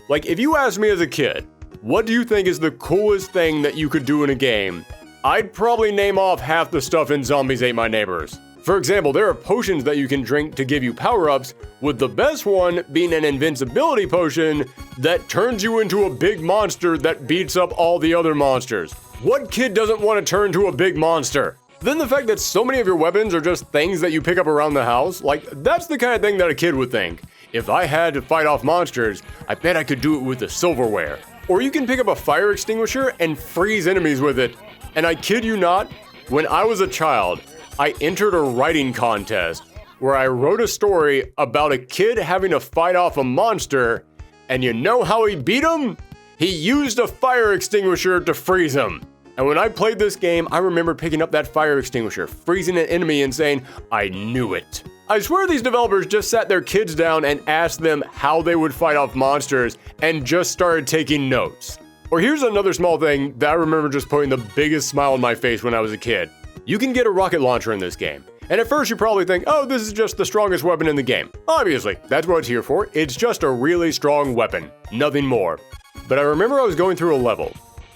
Like, if you asked me as a kid, what do you think is the coolest thing that you could do in a game? I'd probably name off half the stuff in Zombies Ate My Neighbors. For example, there are potions that you can drink to give you power-ups, with the best one being an invincibility potion that turns you into a big monster that beats up all the other monsters. What kid doesn't want to turn to a big monster? Then the fact that so many of your weapons are just things that you pick up around the house, like, that's the kind of thing that a kid would think. If I had to fight off monsters, I bet I could do it with the silverware. Or you can pick up a fire extinguisher and freeze enemies with it. And I kid you not, When I was a child, I entered a writing contest where I wrote a story about a kid having to fight off a monster, and you know how he beat him? He used a fire extinguisher to freeze him. And when I played this game, I remember picking up that fire extinguisher, freezing an enemy and saying, I knew it. I swear these developers just sat their kids down and asked them how they would fight off monsters and just started taking notes. Or here's another small thing that I remember just putting the biggest smile on my face when I was a kid. You can get a rocket launcher in this game. And at first you probably think, oh, this is just the strongest weapon in the game. Obviously, that's what it's here for. It's just a really strong weapon, nothing more. But I remember I was going through a level,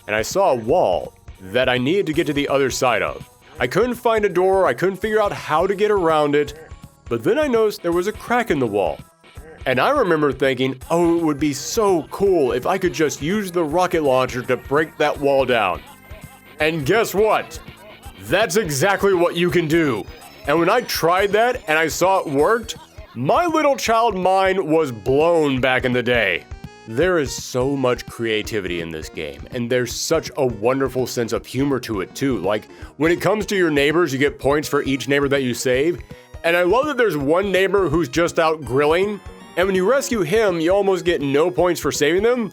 and I saw a wall that I needed to get to the other side of. I couldn't find a door, I couldn't figure out how to get around it, but then I noticed there was a crack in the wall. And I remember thinking, oh, it would be so cool if I could just use the rocket launcher to break that wall down. And guess what? That's exactly what you can do. And when I tried that and I saw it worked, my little child mind was blown back in the day. There is so much creativity in this game, and there's such a wonderful sense of humor to it too. Like, when it comes to your neighbors, you get points for each neighbor that you save. And I love that there's one neighbor who's just out grilling, and when you rescue him, you almost get no points for saving them,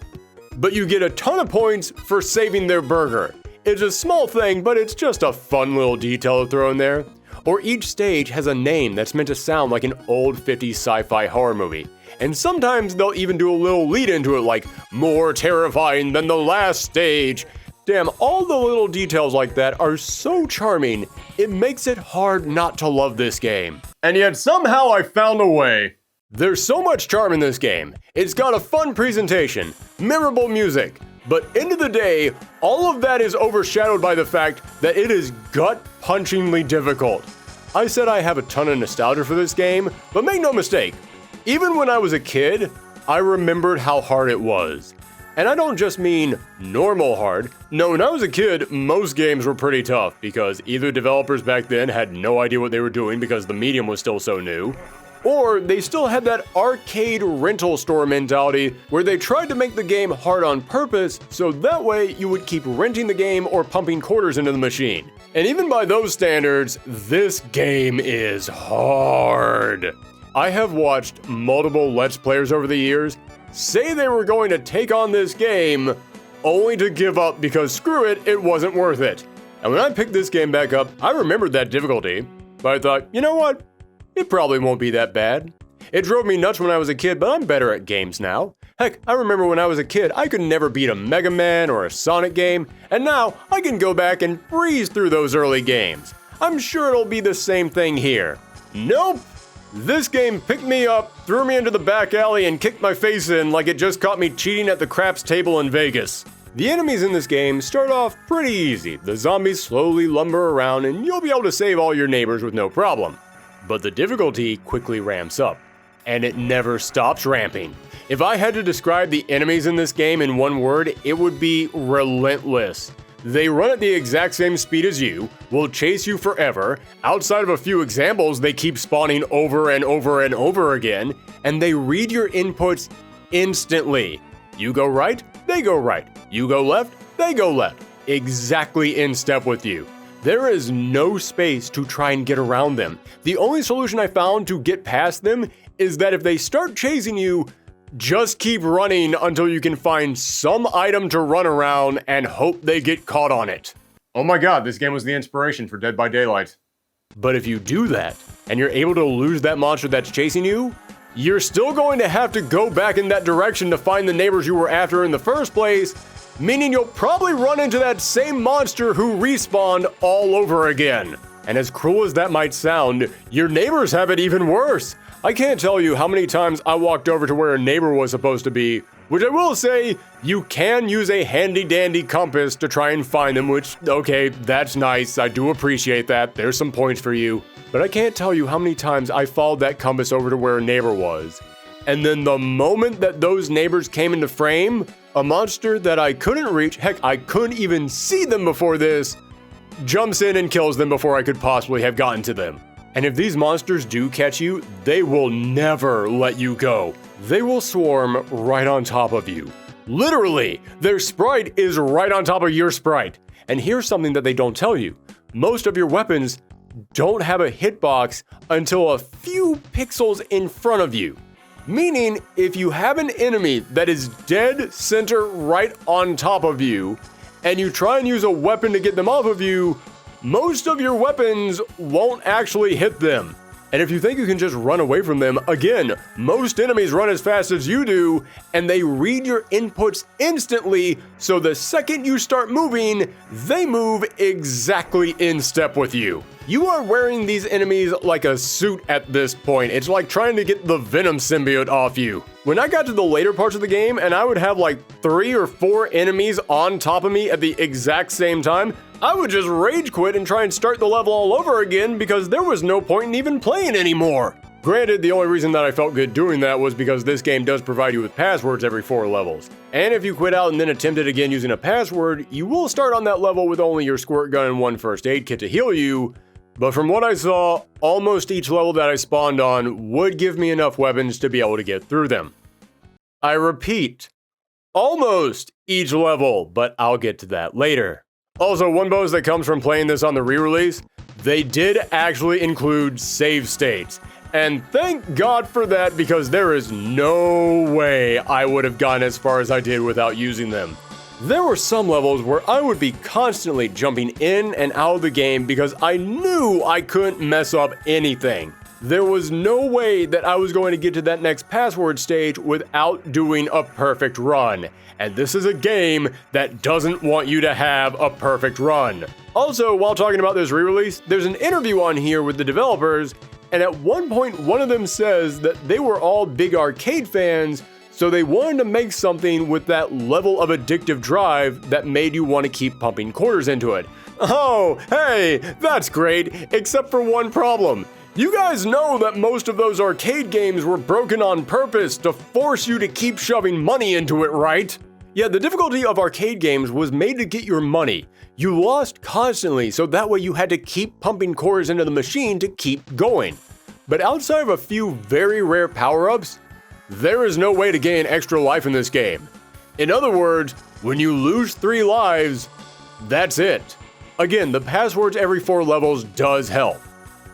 but you get a ton of points for saving their burger. It's a small thing, but it's just a fun little detail to throw in there. Or each stage has a name that's meant to sound like an old 50s sci-fi horror movie. And sometimes they'll even do a little lead into it like, more terrifying than the last stage. Damn, all the little details like that are so charming, it makes it hard not to love this game. And yet somehow I found a way. There's so much charm in this game. It's got a fun presentation, memorable music, but end of the day, all of that is overshadowed by the fact that it is gut-punchingly difficult. I said I have a ton of nostalgia for this game, but make no mistake, even when I was a kid, I remembered how hard it was. And I don't just mean normal hard. No, when I was a kid, most games were pretty tough because either developers back then had no idea what they were doing because the medium was still so new, or they still had that arcade rental store mentality where they tried to make the game hard on purpose so that way you would keep renting the game or pumping quarters into the machine. And even by those standards, this game is hard. I have watched multiple Let's Players over the years say they were going to take on this game only to give up because screw it, it wasn't worth it. And when I picked this game back up, I remembered that difficulty, but I thought, you know what? It probably won't be that bad. It drove me nuts when I was a kid, but I'm better at games now. Heck, I remember when I was a kid, I could never beat a Mega Man or a Sonic game, and now I can go back and breeze through those early games. I'm sure it'll be the same thing here. Nope! This game picked me up, threw me into the back alley, and kicked my face in like it just caught me cheating at the craps table in Vegas. The enemies in this game start off pretty easy. The zombies slowly lumber around, and you'll be able to save all your neighbors with no problem. But the difficulty quickly ramps up, and it never stops ramping. If I had to describe the enemies in this game in one word, it would be relentless. They run at the exact same speed as you, will chase you forever. Outside of a few examples, they keep spawning over and over and over again, and they read your inputs instantly. You go right, they go right. You go left, they go left. Exactly in step with you. There is no space to try and get around them. The only solution I found to get past them is that if they start chasing you, just keep running until you can find some item to run around and hope they get caught on it. Oh my god, this game was the inspiration for Dead by Daylight. But if you do that, and you're able to lose that monster that's chasing you, you're still going to have to go back in that direction to find the neighbors you were after in the first place, meaning you'll probably run into that same monster who respawned all over again. And as cruel as that might sound, your neighbors have it even worse. I can't tell you how many times I walked over to where a neighbor was supposed to be, which I will say, you can use a handy-dandy compass to try and find them, which, okay, that's nice, I do appreciate that, there's some points for you. But I can't tell you how many times I followed that compass over to where a neighbor was. And then the moment that those neighbors came into frame, a monster that I couldn't reach, heck, I couldn't even see them before this, jumps in and kills them before I could possibly have gotten to them. And if these monsters do catch you, they will never let you go. They will swarm right on top of you. Literally, their sprite is right on top of your sprite. And here's something that they don't tell you. most of your weapons don't have a hitbox until a few pixels in front of you. Meaning, if you have an enemy that is dead center right on top of you, and you try and use a weapon to get them off of you, most of your weapons won't actually hit them. And if you think you can just run away from them, again, most enemies run as fast as you do, and they read your inputs instantly, so the second you start moving, they move exactly in step with you. You are wearing these enemies like a suit at this point. It's like trying to get the Venom symbiote off you. When I got to the later parts of the game and I would have like 3 or 4 enemies on top of me at the exact same time, I would just rage quit and try and start the level all over again because there was no point in even playing anymore. Granted, the only reason that I felt good doing that was because this game does provide you with passwords every 4 levels. And if you quit out and then attempt it again using a password, you will start on that level with only your squirt gun and 1 first aid kit to heal you. But from what I saw, almost each level that I spawned on would give me enough weapons to be able to get through them. I repeat, almost each level, but I'll get to that later. Also, one bonus that comes from playing this on the re-release, they did actually include save states. And thank God for that, because there is no way I would have gone as far as I did without using them. There were some levels where I would be constantly jumping in and out of the game because I knew I couldn't mess up anything. There was no way that I was going to get to that next password stage without doing a perfect run. And this is a game that doesn't want you to have a perfect run. Also, while talking about this re-release, there's an interview on here with the developers, and at one point one of them says that they were all big arcade fans, so they wanted to make something with that level of addictive drive that made you want to keep pumping quarters into it. Oh, hey, that's great, except for one problem. You guys know that most of those arcade games were broken on purpose to force you to keep shoving money into it, right? Yeah, the difficulty of arcade games was made to get your money. You lost constantly, so that way you had to keep pumping quarters into the machine to keep going. But outside of a few very rare power-ups, there is no way to gain extra life in this game. In other words, when you lose 3 lives, that's it. Again, the passwords every 4 levels does help.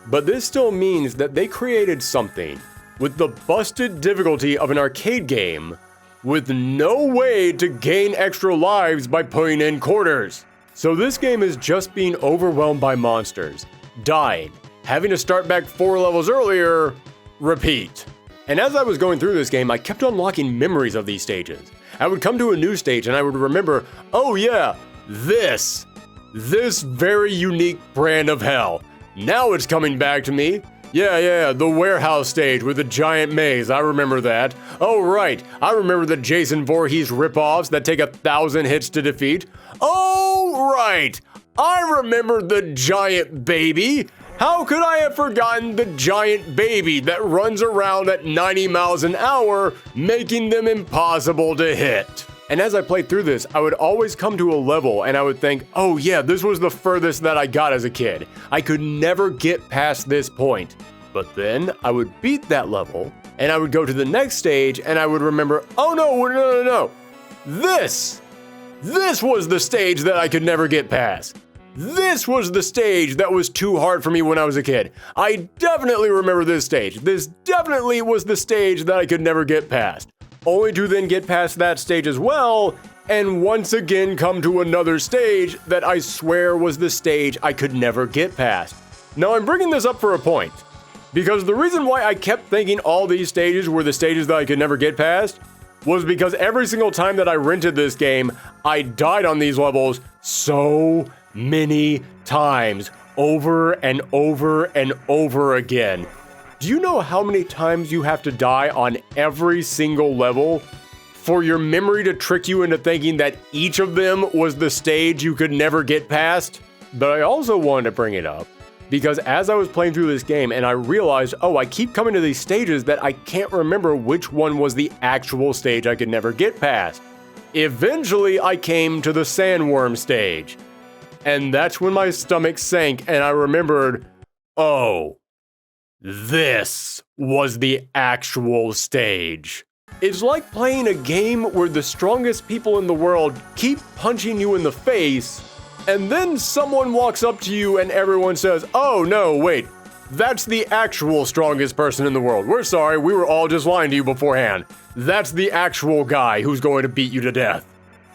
But this still means that they created something with the busted difficulty of an arcade game with no way to gain extra lives by putting in quarters. So this game is just being overwhelmed by monsters, dying, having to start back 4 levels earlier, repeat. And as I was going through this game, I kept unlocking memories of these stages. I would come to a new stage and I would remember, oh yeah, this very unique brand of hell. Now it's coming back to me. Yeah, the warehouse stage with the giant maze, I remember that. Oh right, I remember the Jason Voorhees ripoffs that take 1,000 hits to defeat. Oh right, I remember the giant baby. How could I have forgotten the giant baby that runs around at 90 miles an hour, making them impossible to hit? And as I played through this, I would always come to a level and I would think, oh yeah, this was the furthest that I got as a kid. I could never get past this point. But then I would beat that level and I would go to the next stage and I would remember, oh no. This was the stage that I could never get past. This was the stage that was too hard for me when I was a kid. I definitely remember this stage. This definitely was the stage that I could never get past. Only to then get past that stage as well, and once again come to another stage that I swear was the stage I could never get past. Now I'm bringing this up for a point, because the reason why I kept thinking all these stages were the stages that I could never get past was because every single time that I rented this game, I died on these levels so many times, over and over and over again. Do you know how many times you have to die on every single level for your memory to trick you into thinking that each of them was the stage you could never get past? But I also wanted to bring it up because as I was playing through this game and I realized, oh, I keep coming to these stages that I can't remember which one was the actual stage I could never get past. Eventually, I came to the sandworm stage. And that's when my stomach sank and I remembered, oh, this was the actual stage. It's like playing a game where the strongest people in the world keep punching you in the face, and then someone walks up to you and everyone says, "Oh no, wait, that's the actual strongest person in the world. We're sorry, we were all just lying to you beforehand. That's the actual guy who's going to beat you to death."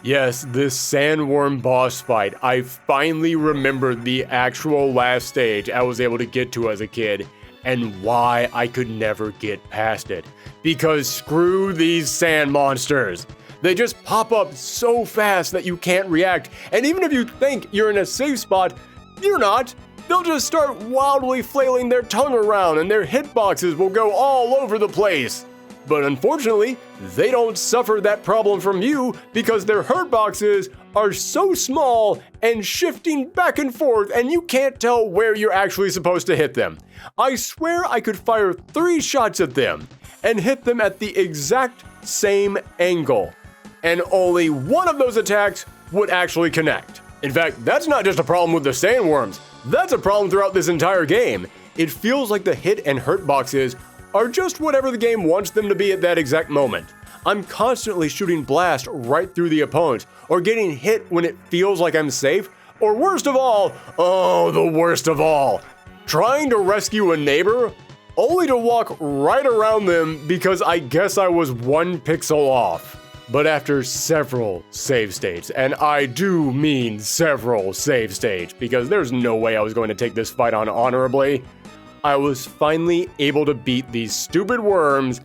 Yes, this sandworm boss fight, I finally remembered the actual last stage I was able to get to as a kid, and why I could never get past it. Because screw these sand monsters. They just pop up so fast that you can't react, and even if you think you're in a safe spot, you're not. They'll just start wildly flailing their tongue around and their hitboxes will go all over the place. But unfortunately, they don't suffer that problem from you because their hurt boxes are so small and shifting back and forth and you can't tell where you're actually supposed to hit them. I swear I could fire 3 shots at them and hit them at the exact same angle. And only one of those attacks would actually connect. In fact, that's not just a problem with the sandworms. That's a problem throughout this entire game. It feels like the hit and hurt boxes are just whatever the game wants them to be at that exact moment. I'm constantly shooting blast right through the opponent, or getting hit when it feels like I'm safe, or worst of all, oh, the worst of all, trying to rescue a neighbor, only to walk right around them because I guess I was 1 pixel off. But after several save states, and I do mean several save states, because there's no way I was going to take this fight on honorably, I was finally able to beat these stupid worms,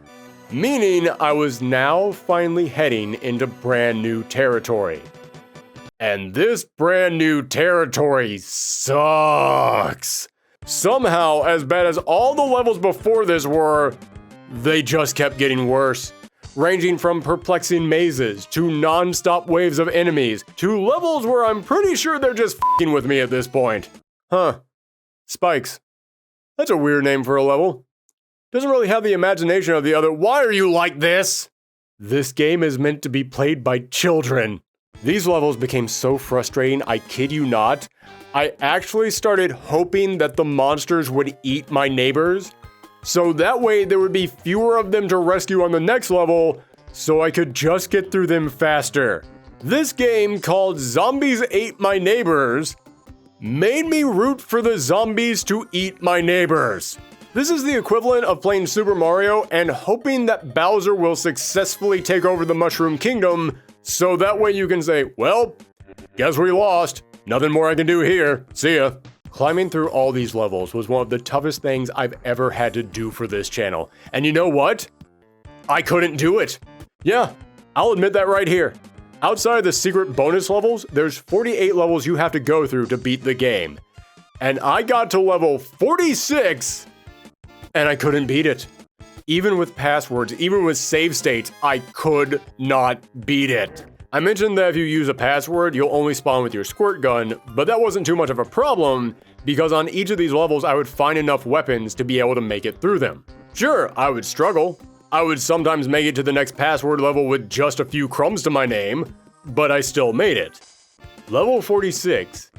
meaning I was now finally heading into brand new territory. And this brand new territory sucks. Somehow, as bad as all the levels before this were, they just kept getting worse. Ranging from perplexing mazes, to non-stop waves of enemies, to levels where I'm pretty sure they're just f***ing with me at this point. Huh. Spikes. That's a weird name for a level. Doesn't really have the imagination of the other. Why are you like this? This game is meant to be played by children. These levels became so frustrating, I kid you not. I actually started hoping that the monsters would eat my neighbors, so that way there would be fewer of them to rescue on the next level, so I could just get through them faster. This game, called Zombies Ate My Neighbors, made me root for the zombies to eat my neighbors. This is the equivalent of playing Super Mario and hoping that Bowser will successfully take over the Mushroom Kingdom, so that way you can say, well, guess we lost. Nothing more I can do here. See ya. Climbing through all these levels was one of the toughest things I've ever had to do for this channel. And you know what? I couldn't do it. Yeah, I'll admit that right here. Outside of the secret bonus levels, there's 48 levels you have to go through to beat the game. And I got to level 46, and I couldn't beat it. Even with passwords, even with save states, I could not beat it. I mentioned that if you use a password, you'll only spawn with your squirt gun, but that wasn't too much of a problem, because on each of these levels I would find enough weapons to be able to make it through them. Sure, I would struggle. I would sometimes make it to the next password level with just a few crumbs to my name, but I still made it. Level 46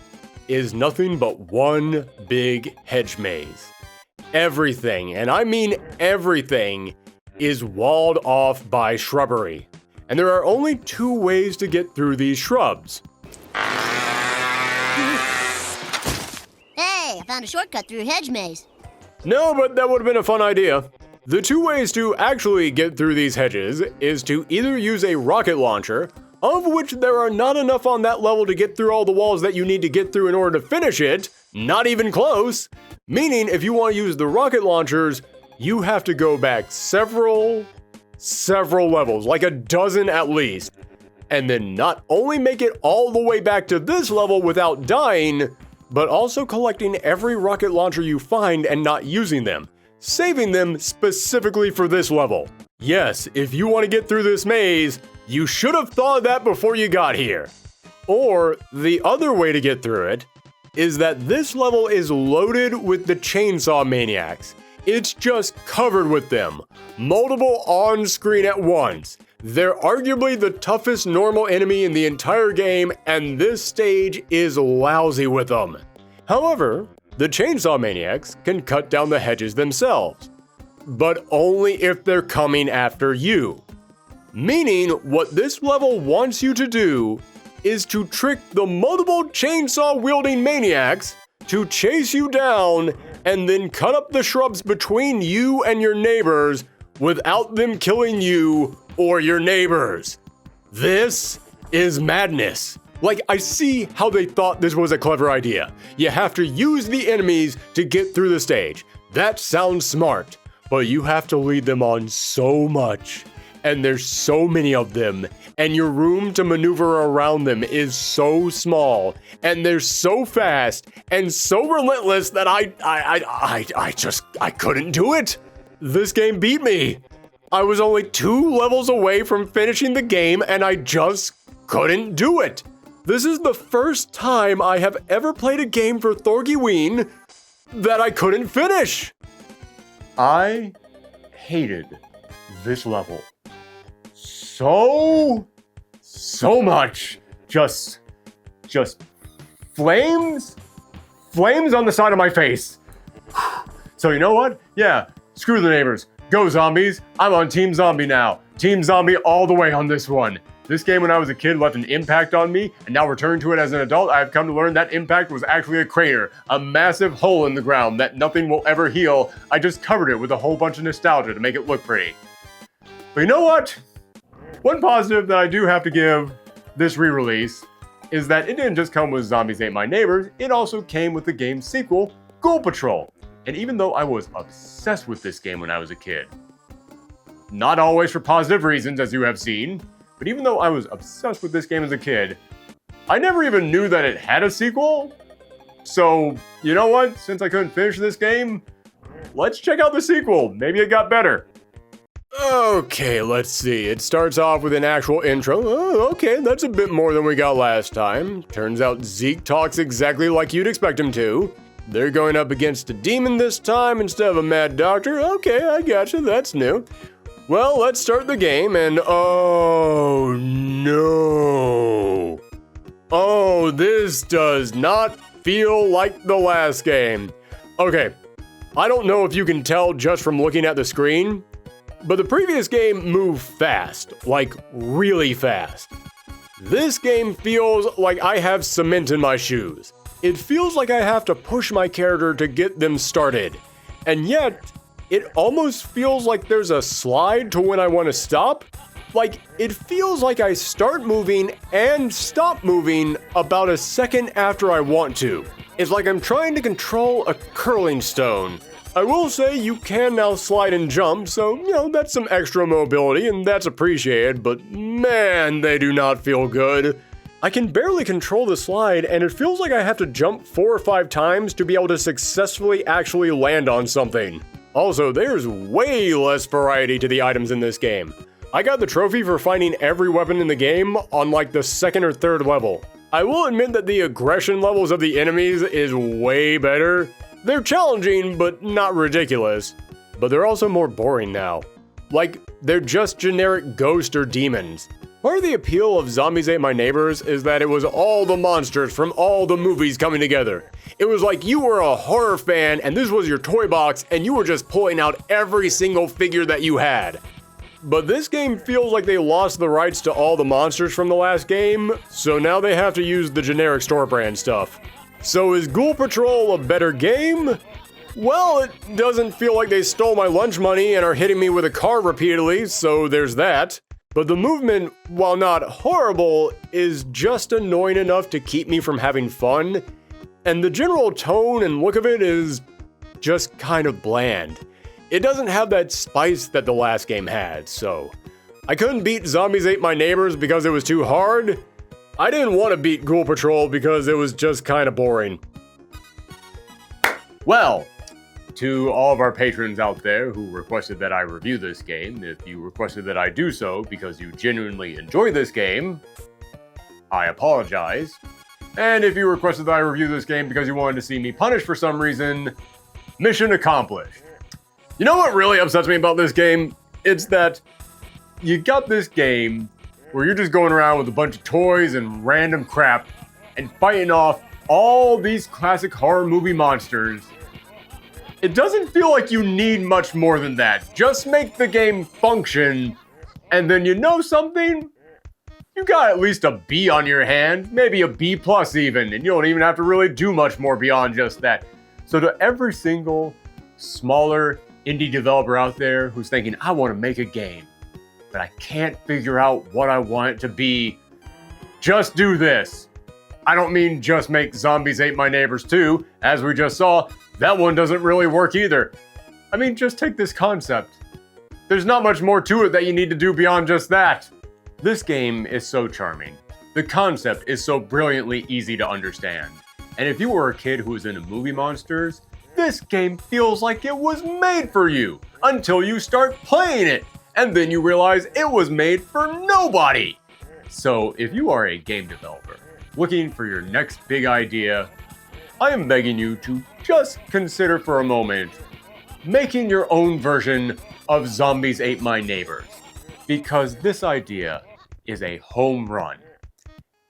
is nothing but one big hedge maze. Everything, and I mean everything, is walled off by shrubbery. And there are only 2 ways to get through these shrubs. Hey, I found a shortcut through a hedge maze. No, but that would have been a fun idea. The 2 ways to actually get through these hedges is to either use a rocket launcher, of which there are not enough on that level to get through all the walls that you need to get through in order to finish it, not even close, meaning if you want to use the rocket launchers, you have to go back several levels, like a dozen at least, and then not only make it all the way back to this level without dying, but also collecting every rocket launcher you find and not using them, saving them specifically for this level. Yes, if you want to get through this maze, you should have thought of that before you got here. Or, the other way to get through it is that this level is loaded with the chainsaw maniacs. It's just covered with them, multiple on screen at once. They're arguably the toughest normal enemy in the entire game, and this stage is lousy with them. However, the chainsaw maniacs can cut down the hedges themselves, but only if they're coming after you. Meaning, what this level wants you to do is to trick the multiple chainsaw-wielding maniacs to chase you down and then cut up the shrubs between you and your neighbors without them killing you or your neighbors. This is madness. Like, I see how they thought this was a clever idea. You have to use the enemies to get through the stage. That sounds smart, but you have to lead them on so much. And there's so many of them, and your room to maneuver around them is so small, and they're so fast and so relentless that I couldn't do it. This game beat me. I was only 2 levels away from finishing the game, and I just couldn't do it. This is the first time I have ever played a game for Thorgiween that I couldn't finish. I hated this level so much. Just flames on the side of my face. So you know what? Yeah, screw the neighbors. Go zombies. I'm on Team Zombie now. Team Zombie all the way on this one. This game when I was a kid left an impact on me, and now returning to it as an adult, I've come to learn that impact was actually a crater, a massive hole in the ground that nothing will ever heal. I just covered it with a whole bunch of nostalgia to make it look pretty. But you know what? One positive that I do have to give this re-release is that it didn't just come with Zombies Ate My Neighbors, it also came with the game's sequel, Ghoul Patrol. And even though I was obsessed with this game when I was a kid, not always for positive reasons as you have seen, but even though I was obsessed with this game as a kid, I never even knew that it had a sequel. So, you know what? Since I couldn't finish this game, let's check out the sequel. Maybe it got better. Okay, let's see. It starts off with an actual intro. Oh, okay, that's a bit more than we got last time. Turns out Zeke talks exactly like you'd expect him to. They're going up against a demon this time instead of a mad doctor. Okay, I gotcha, that's new. Well, let's start the game and oh no. Oh, this does not feel like the last game. Okay, I don't know if you can tell just from looking at the screen, but the previous game moved fast, like really fast. This game feels like I have cement in my shoes. It feels like I have to push my character to get them started. And yet, it almost feels like there's a slide to when I want to stop. Like, it feels like I start moving and stop moving about a second after I want to. It's like I'm trying to control a curling stone. I will say you can now slide and jump, so, you know, that's some extra mobility and that's appreciated, but man, they do not feel good. I can barely control the slide and it feels like I have to jump 4 or 5 times to be able to successfully actually land on something. Also, there's way less variety to the items in this game. I got the trophy for finding every weapon in the game on like the 2nd or 3rd level. I will admit that the aggression levels of the enemies is way better. They're challenging, but not ridiculous. But they're also more boring now. Like, they're just generic ghosts or demons. Part of the appeal of Zombies Ate My Neighbors is that it was all the monsters from all the movies coming together. It was like you were a horror fan and this was your toy box and you were just pulling out every single figure that you had. But this game feels like they lost the rights to all the monsters from the last game, so now they have to use the generic store brand stuff. So is Ghoul Patrol a better game? Well, it doesn't feel like they stole my lunch money and are hitting me with a car repeatedly, so there's that. But the movement, while not horrible, is just annoying enough to keep me from having fun. And the general tone and look of it is just kind of bland. It doesn't have that spice that the last game had, so I couldn't beat Zombies Ate My Neighbors because it was too hard. I didn't want to beat Ghoul Patrol because it was just kind of boring. Well, to all of our patrons out there who requested that I review this game, if you requested that I do so because you genuinely enjoy this game, I apologize. And if you requested that I review this game because you wanted to see me punished for some reason, mission accomplished. You know what really upsets me about this game? It's that you got this game where you're just going around with a bunch of toys and random crap and fighting off all these classic horror movie monsters. It doesn't feel like you need much more than that. Just make the game function, and then you know something? You you got at least a B on your hand, maybe a B plus even, and you don't even have to really do much more beyond just that. So to every single smaller indie developer out there who's thinking, I want to make a game, but I can't figure out what I want it to be, just do this. I don't mean just make Zombies Ate My Neighbors 2. As we just saw, that one doesn't really work either. I mean, just take this concept. There's not much more to it that you need to do beyond just that. This game is so charming. The concept is so brilliantly easy to understand. And if you were a kid who was into movie monsters, this game feels like it was made for you until you start playing it, and then you realize it was made for nobody. So if you are a game developer looking for your next big idea, I am begging you to just consider for a moment making your own version of Zombies Ate My Neighbors, because this idea is a home run.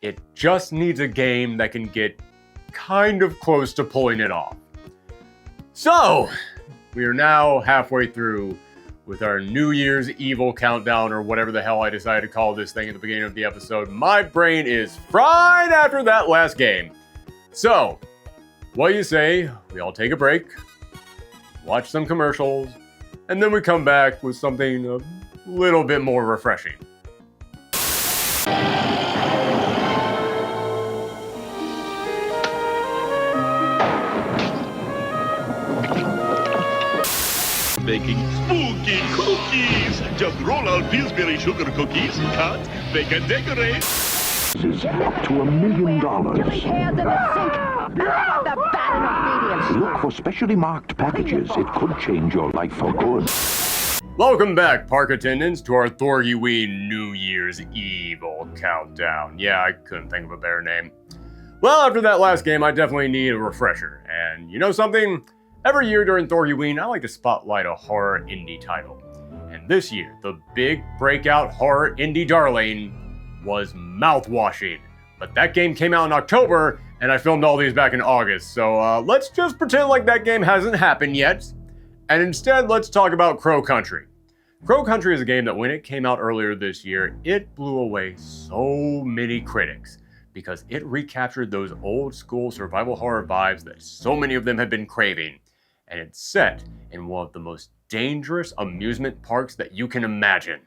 It just needs a game that can get kind of close to pulling it off. So, we are now halfway through with our New Year's Evil countdown, or whatever the hell I decided to call this thing at the beginning of the episode. My brain is fried after that last game. So, what do you say we all take a break, watch some commercials, and then we come back with something a little bit more refreshing. Making spooky cookies. Just roll out Pillsbury sugar cookies, cut, bake and decorate. Is up to $1 million. Hands in the sink. The bad enough medium. Look for specially marked packages. It could change your life for good. Welcome back, park attendants, to our Thorgiween New Year's Evil countdown. Yeah, I couldn't think of a better name. Well, after that last game, I definitely need a refresher. And you know something? Every year during Thorgiween, I like to spotlight a horror indie title. And this year, the big breakout horror indie darling was Mouthwashing. But that game came out in October, and I filmed all these back in August. So let's just pretend like that game hasn't happened yet. And instead, let's talk about Crow Country. Crow Country is a game that when it came out earlier this year, it blew away so many critics because it recaptured those old school survival horror vibes that so many of them had been craving. And it's set in one of the most dangerous amusement parks that you can imagine.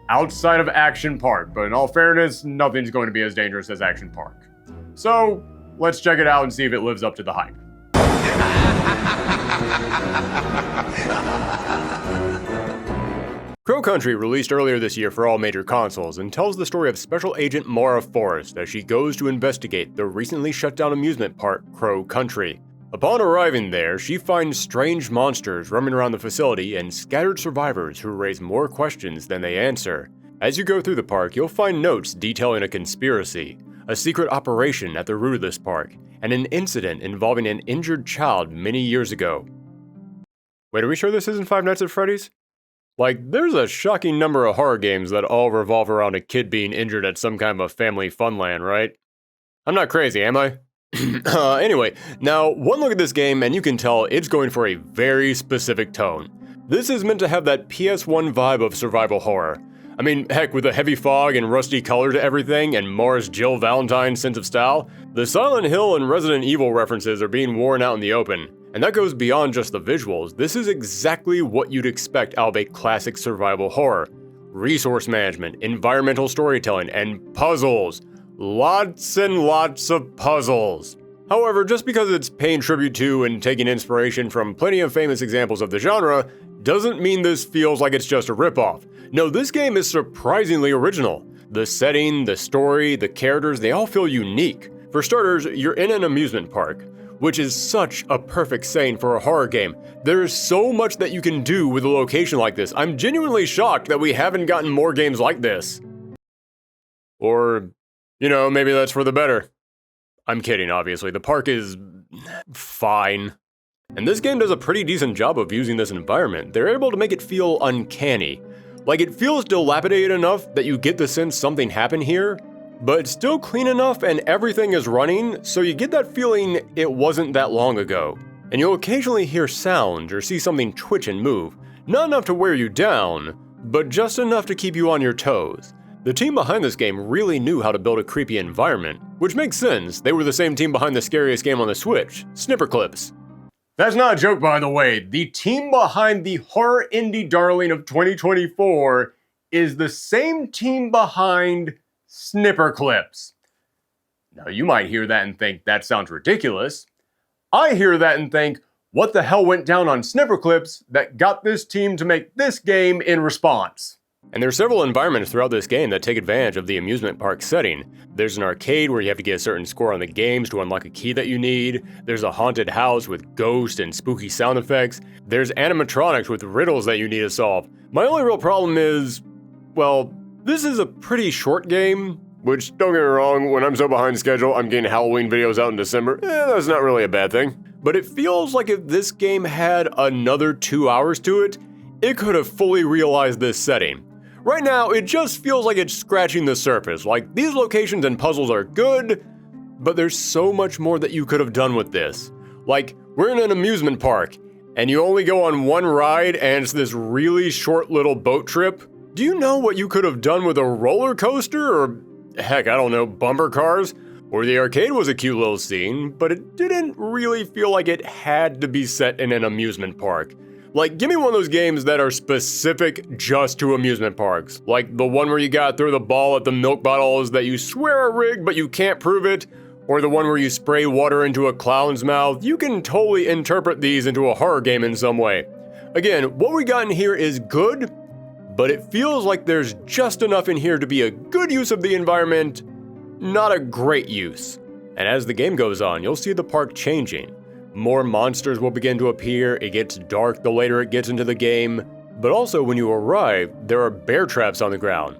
Outside of Action Park, but in all fairness, nothing's going to be as dangerous as Action Park. So, let's check it out and see if it lives up to the hype. Crow Country released earlier this year for all major consoles and tells the story of Special Agent Maura Forrest as she goes to investigate the recently shut down amusement park Crow Country. Upon arriving there, she finds strange monsters roaming around the facility and scattered survivors who raise more questions than they answer. As you go through the park, you'll find notes detailing a conspiracy, a secret operation at the root of this park, and an incident involving an injured child many years ago. Wait, are we sure this isn't Five Nights at Freddy's? Like, there's a shocking number of horror games that all revolve around a kid being injured at some kind of a family funland, right? I'm not crazy, am I? Anyway, now one look at this game and you can tell it's going for a very specific tone. This is meant to have that PS1 vibe of survival horror. I mean, heck, with a heavy fog and rusty color to everything and Mars Jill Valentine's sense of style, the Silent Hill and Resident Evil references are being worn out in the open. And that goes beyond just the visuals. This is exactly what you'd expect out of a classic survival horror. Resource management, environmental storytelling, and puzzles. Lots and lots of puzzles. However, just because it's paying tribute to and taking inspiration from plenty of famous examples of the genre, doesn't mean this feels like it's just a ripoff. No, this game is surprisingly original. The setting, the story, the characters, they all feel unique. For starters, you're in an amusement park, which is such a perfect saying for a horror game. There is so much that you can do with a location like this. I'm genuinely shocked that we haven't gotten more games like this. Or, you know, maybe that's for the better. I'm kidding, obviously. The park is fine. And this game does a pretty decent job of using this environment. They're able to make it feel uncanny. Like, it feels dilapidated enough that you get the sense something happened here, but it's still clean enough and everything is running, so you get that feeling it wasn't that long ago. And you'll occasionally hear sounds or see something twitch and move. Not enough to wear you down, but just enough to keep you on your toes. The team behind this game really knew how to build a creepy environment, which makes sense. They were the same team behind the scariest game on the Switch, Eclipse. That's not a joke, by the way. The team behind the horror indie darling of 2024 is the same team behind Eclipse. Now, you might hear that and think, that sounds ridiculous. I hear that and think, what the hell went down on Eclipse that got this team to make this game in response? And there are several environments throughout this game that take advantage of the amusement park setting. There's an arcade where you have to get a certain score on the games to unlock a key that you need. There's a haunted house with ghost and spooky sound effects. There's animatronics with riddles that you need to solve. My only real problem is, well, this is a pretty short game, which, don't get me wrong, when I'm so behind schedule, I'm getting Halloween videos out in December. That's not really a bad thing. But it feels like if this game had another 2 hours to it, it could have fully realized this setting. Right now, it just feels like it's scratching the surface. Like, these locations and puzzles are good, but there's so much more that you could have done with this. Like, we're in an amusement park, and you only go on one ride, and it's this really short little boat trip. Do you know what you could have done with a roller coaster, or heck, I don't know, bumper cars? Or the arcade was a cute little scene, but it didn't really feel like it had to be set in an amusement park. Like, give me one of those games that are specific just to amusement parks. Like the one where you gotta throw the ball at the milk bottles that you swear are rigged but you can't prove it. Or the one where you spray water into a clown's mouth. You can totally interpret these into a horror game in some way. Again, what we got in here is good, but it feels like there's just enough in here to be a good use of the environment, not a great use. And as the game goes on, you'll see the park changing. More monsters will begin to appear, it gets dark the later it gets into the game, but also when you arrive, there are bear traps on the ground.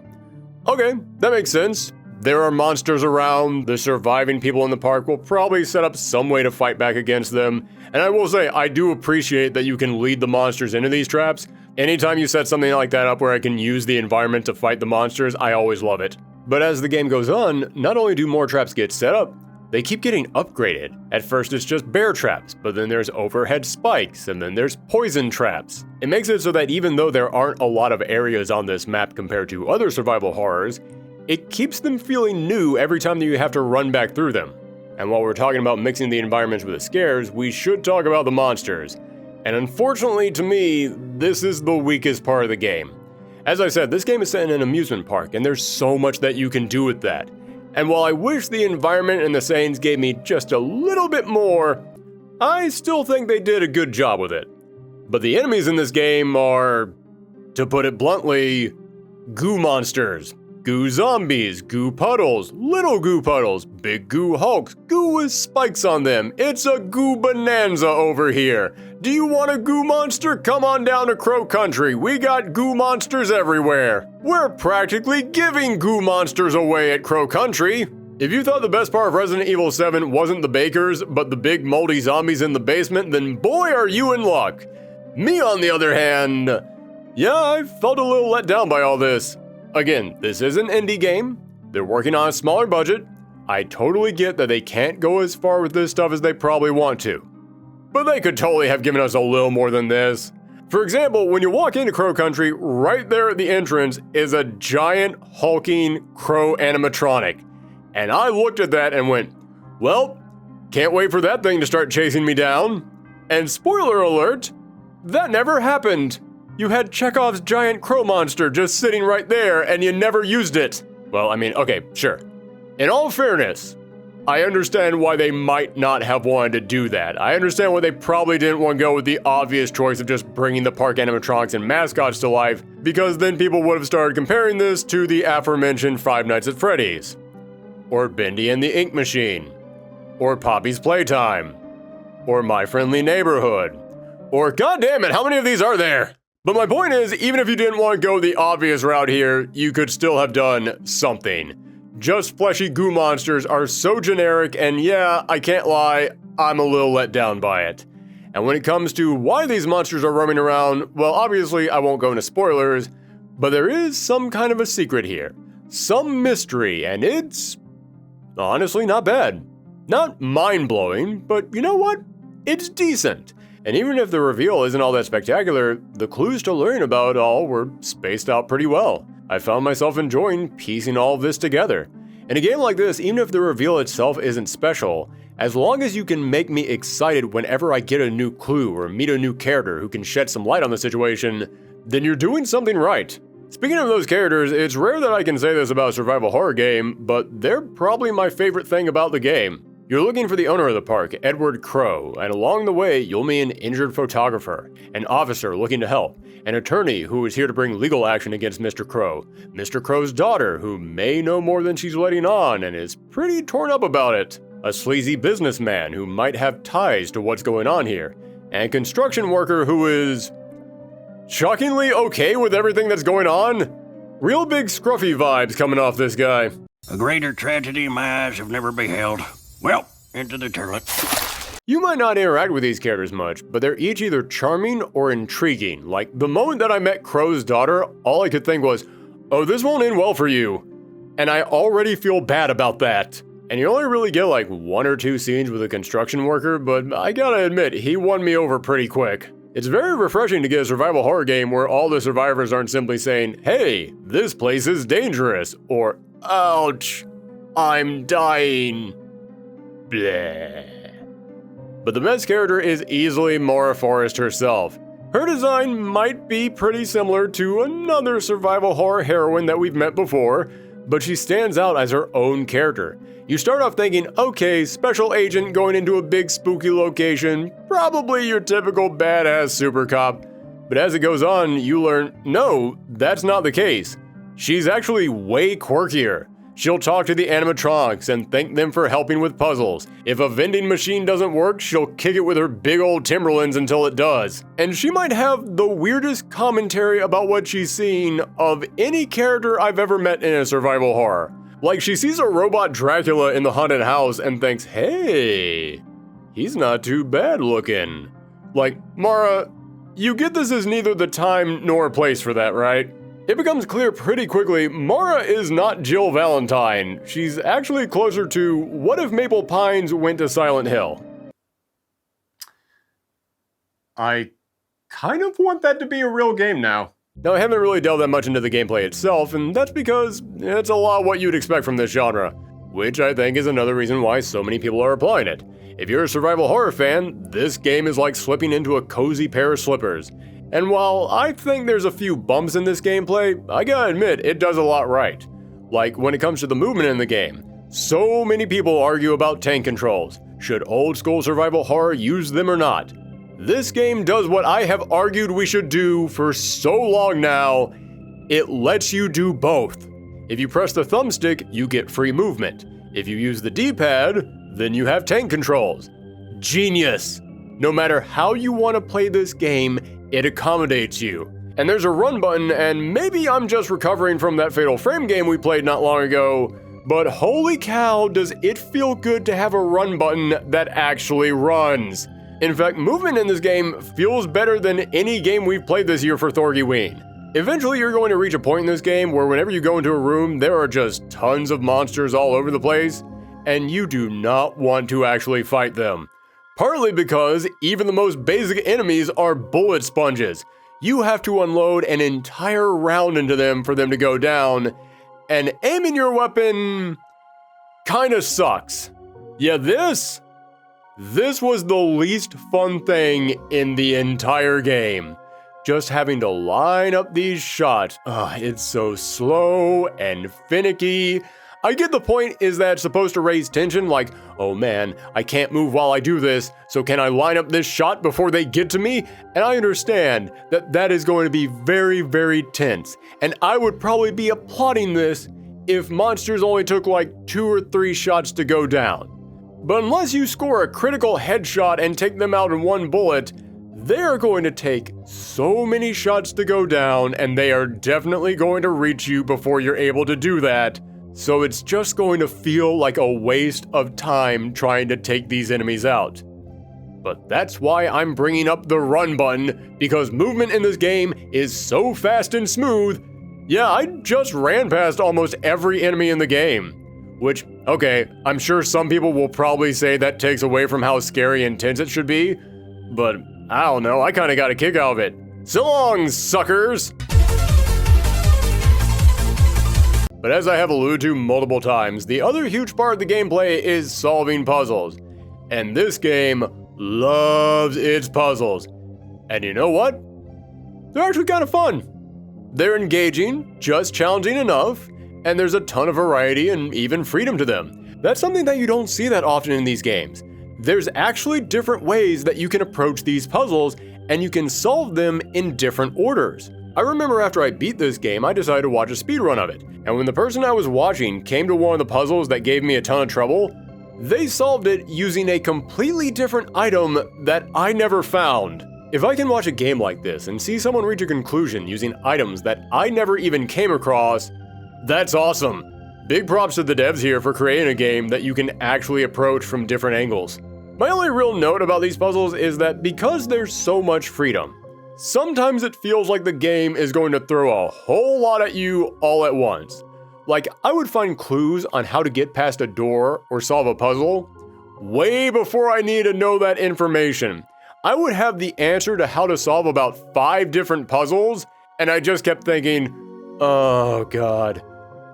Okay, that makes sense. There are monsters around, the surviving people in the park will probably set up some way to fight back against them, and I will say, I do appreciate that you can lead the monsters into these traps. Anytime you set something like that up where I can use the environment to fight the monsters, I always love it. But as the game goes on, not only do more traps get set up, they keep getting upgraded. At first it's just bear traps, but then there's overhead spikes, and then there's poison traps. It makes it so that even though there aren't a lot of areas on this map compared to other survival horrors, it keeps them feeling new every time that you have to run back through them. And while we're talking about mixing the environments with the scares, we should talk about the monsters. And unfortunately to me, this is the weakest part of the game. As I said, this game is set in an amusement park, and there's so much that you can do with that. And while I wish the environment and the settings gave me just a little bit more, I still think they did a good job with it. But the enemies in this game are, to put it bluntly, goo monsters. Goo zombies, goo puddles, little goo puddles, big goo hulks, goo with spikes on them. It's a goo bonanza over here. Do you want a goo monster? Come on down to Crow Country. We got goo monsters everywhere. We're practically giving goo monsters away at Crow Country. If you thought the best part of Resident Evil 7 wasn't the bakers, but the big moldy zombies in the basement, then boy are you in luck. Me, on the other hand, yeah, I felt a little let down by all this. Again, this is an indie game. They're working on a smaller budget. I totally get that they can't go as far with this stuff as they probably want to. But they could totally have given us a little more than this. For example, when you walk into Crow Country, right there at the entrance is a giant hulking crow animatronic. And I looked at that and went, well, can't wait for that thing to start chasing me down. And spoiler alert, that never happened. You had Chekhov's giant crow monster just sitting right there and you never used it. Well, I mean, okay, sure. In all fairness, I understand why they might not have wanted to do that. I understand why they probably didn't want to go with the obvious choice of just bringing the park animatronics and mascots to life, because then people would have started comparing this to the aforementioned Five Nights at Freddy's, or Bendy and the Ink Machine, or Poppy's Playtime, or My Friendly Neighborhood, or goddammit, how many of these are there? But my point is, even if you didn't want to go the obvious route here, you could still have done something. Just fleshy goo monsters are so generic, and yeah, I can't lie, I'm a little let down by it. And when it comes to why these monsters are roaming around, well, obviously I won't go into spoilers, but there is some kind of a secret here. Some mystery, and it's honestly not bad. Not mind-blowing, but you know what? It's decent. And even if the reveal isn't all that spectacular, the clues to learn about it all were spaced out pretty well. I found myself enjoying piecing all of this together. In a game like this, even if the reveal itself isn't special, as long as you can make me excited whenever I get a new clue or meet a new character who can shed some light on the situation, then you're doing something right. Speaking of those characters, it's rare that I can say this about a survival horror game, but they're probably my favorite thing about the game. You're looking for the owner of the park, Edward Crow, and along the way you'll meet an injured photographer, an officer looking to help, an attorney who is here to bring legal action against Mr. Crow, Mr. Crow's daughter who may know more than she's letting on and is pretty torn up about it, a sleazy businessman who might have ties to what's going on here, and a construction worker who is shockingly okay with everything that's going on. Real big scruffy vibes coming off this guy. A greater tragedy my eyes have never beheld. Well, into the toilet. You might not interact with these characters much, but they're each either charming or intriguing. Like, the moment that I met Crow's daughter, all I could think was, oh, this won't end well for you. And I already feel bad about that. And you only really get like 1 or 2 scenes with a construction worker, but I gotta admit, he won me over pretty quick. It's very refreshing to get a survival horror game where all the survivors aren't simply saying, hey, this place is dangerous, or ouch, I'm dying. Bleh. But the best character is easily Mara Forrest herself. Her design might be pretty similar to another survival horror heroine that we've met before, but she stands out as her own character. You start off thinking, okay, special agent going into a big spooky location, probably your typical badass super cop. But as it goes on, you learn, no, that's not the case. She's actually way quirkier. She'll talk to the animatronics and thank them for helping with puzzles. If a vending machine doesn't work, she'll kick it with her big old Timberlands until it does. And she might have the weirdest commentary about what she's seen of any character I've ever met in a survival horror. Like, she sees a robot Dracula in the haunted house and thinks, hey, he's not too bad looking. Like, Mara, you get this is neither the time nor place for that, right? It becomes clear pretty quickly, Mara is not Jill Valentine. She's actually closer to, what if Maple Pines went to Silent Hill? I kind of want that to be a real game now. Now, I haven't really delved that much into the gameplay itself, and that's because it's a lot what you'd expect from this genre, which I think is another reason why so many people are applying it. If you're a survival horror fan, this game is like slipping into a cozy pair of slippers. And while I think there's a few bumps in this gameplay, I gotta admit, it does a lot right. Like when it comes to the movement in the game. So many people argue about tank controls. Should old school survival horror use them or not? This game does what I have argued we should do for so long now. It lets you do both. If you press the thumbstick, you get free movement. If you use the D-pad, then you have tank controls. Genius! No matter how you want to play this game, it accommodates you. And there's a run button, and maybe I'm just recovering from that Fatal Frame game we played not long ago, but holy cow, does it feel good to have a run button that actually runs. In fact, movement in this game feels better than any game we've played this year for Thorgiween. Eventually, you're going to reach a point in this game where whenever you go into a room, there are just tons of monsters all over the place, and you do not want to actually fight them. Partly because even the most basic enemies are bullet sponges. You have to unload an entire round into them for them to go down, and aiming your weapon kinda sucks. Yeah, this was the least fun thing in the entire game. Just having to line up these shots. It's so slow and finicky. I get the point is that it's supposed to raise tension, like, oh man, I can't move while I do this, so can I line up this shot before they get to me? And I understand that that is going to be very, very tense. And I would probably be applauding this if monsters only took like 2 or 3 shots to go down. But unless you score a critical headshot and take them out in one bullet, they are going to take so many shots to go down, and they are definitely going to reach you before you're able to do that. So it's just going to feel like a waste of time trying to take these enemies out. But that's why I'm bringing up the run button, because movement in this game is so fast and smooth. Yeah, I just ran past almost every enemy in the game. Which, okay, I'm sure some people will probably say that takes away from how scary and intense it should be, but I don't know, I kinda got a kick out of it. So long, suckers! But as I have alluded to multiple times, the other huge part of the gameplay is solving puzzles. And this game loves its puzzles. And you know what? They're actually kind of fun. They're engaging, just challenging enough, and there's a ton of variety and even freedom to them. That's something that you don't see that often in these games. There's actually different ways that you can approach these puzzles, and you can solve them in different orders. I remember after I beat this game, I decided to watch a speedrun of it, and when the person I was watching came to one of the puzzles that gave me a ton of trouble, they solved it using a completely different item that I never found. If I can watch a game like this and see someone reach a conclusion using items that I never even came across, that's awesome. Big props to the devs here for creating a game that you can actually approach from different angles. My only real note about these puzzles is that because there's so much freedom, sometimes it feels like the game is going to throw a whole lot at you all at once. Like, I would find clues on how to get past a door or solve a puzzle way before I need to know that information. I would have the answer to how to solve about 5 different puzzles, and I just kept thinking, oh god.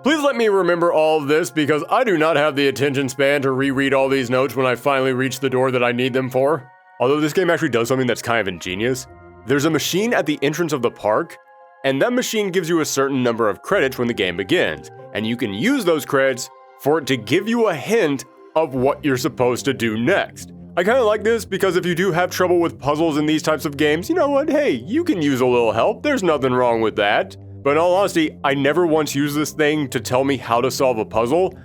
Please let me remember all of this because I do not have the attention span to reread all these notes when I finally reach the door that I need them for. Although this game actually does something that's kind of ingenious. There's a machine at the entrance of the park, and that machine gives you a certain number of credits when the game begins, and you can use those credits for it to give you a hint of what you're supposed to do next. I kind of like this because if you do have trouble with puzzles in these types of games, you know what, hey, you can use a little help, there's nothing wrong with that. But in all honesty, I never once used this thing to tell me how to solve a puzzle.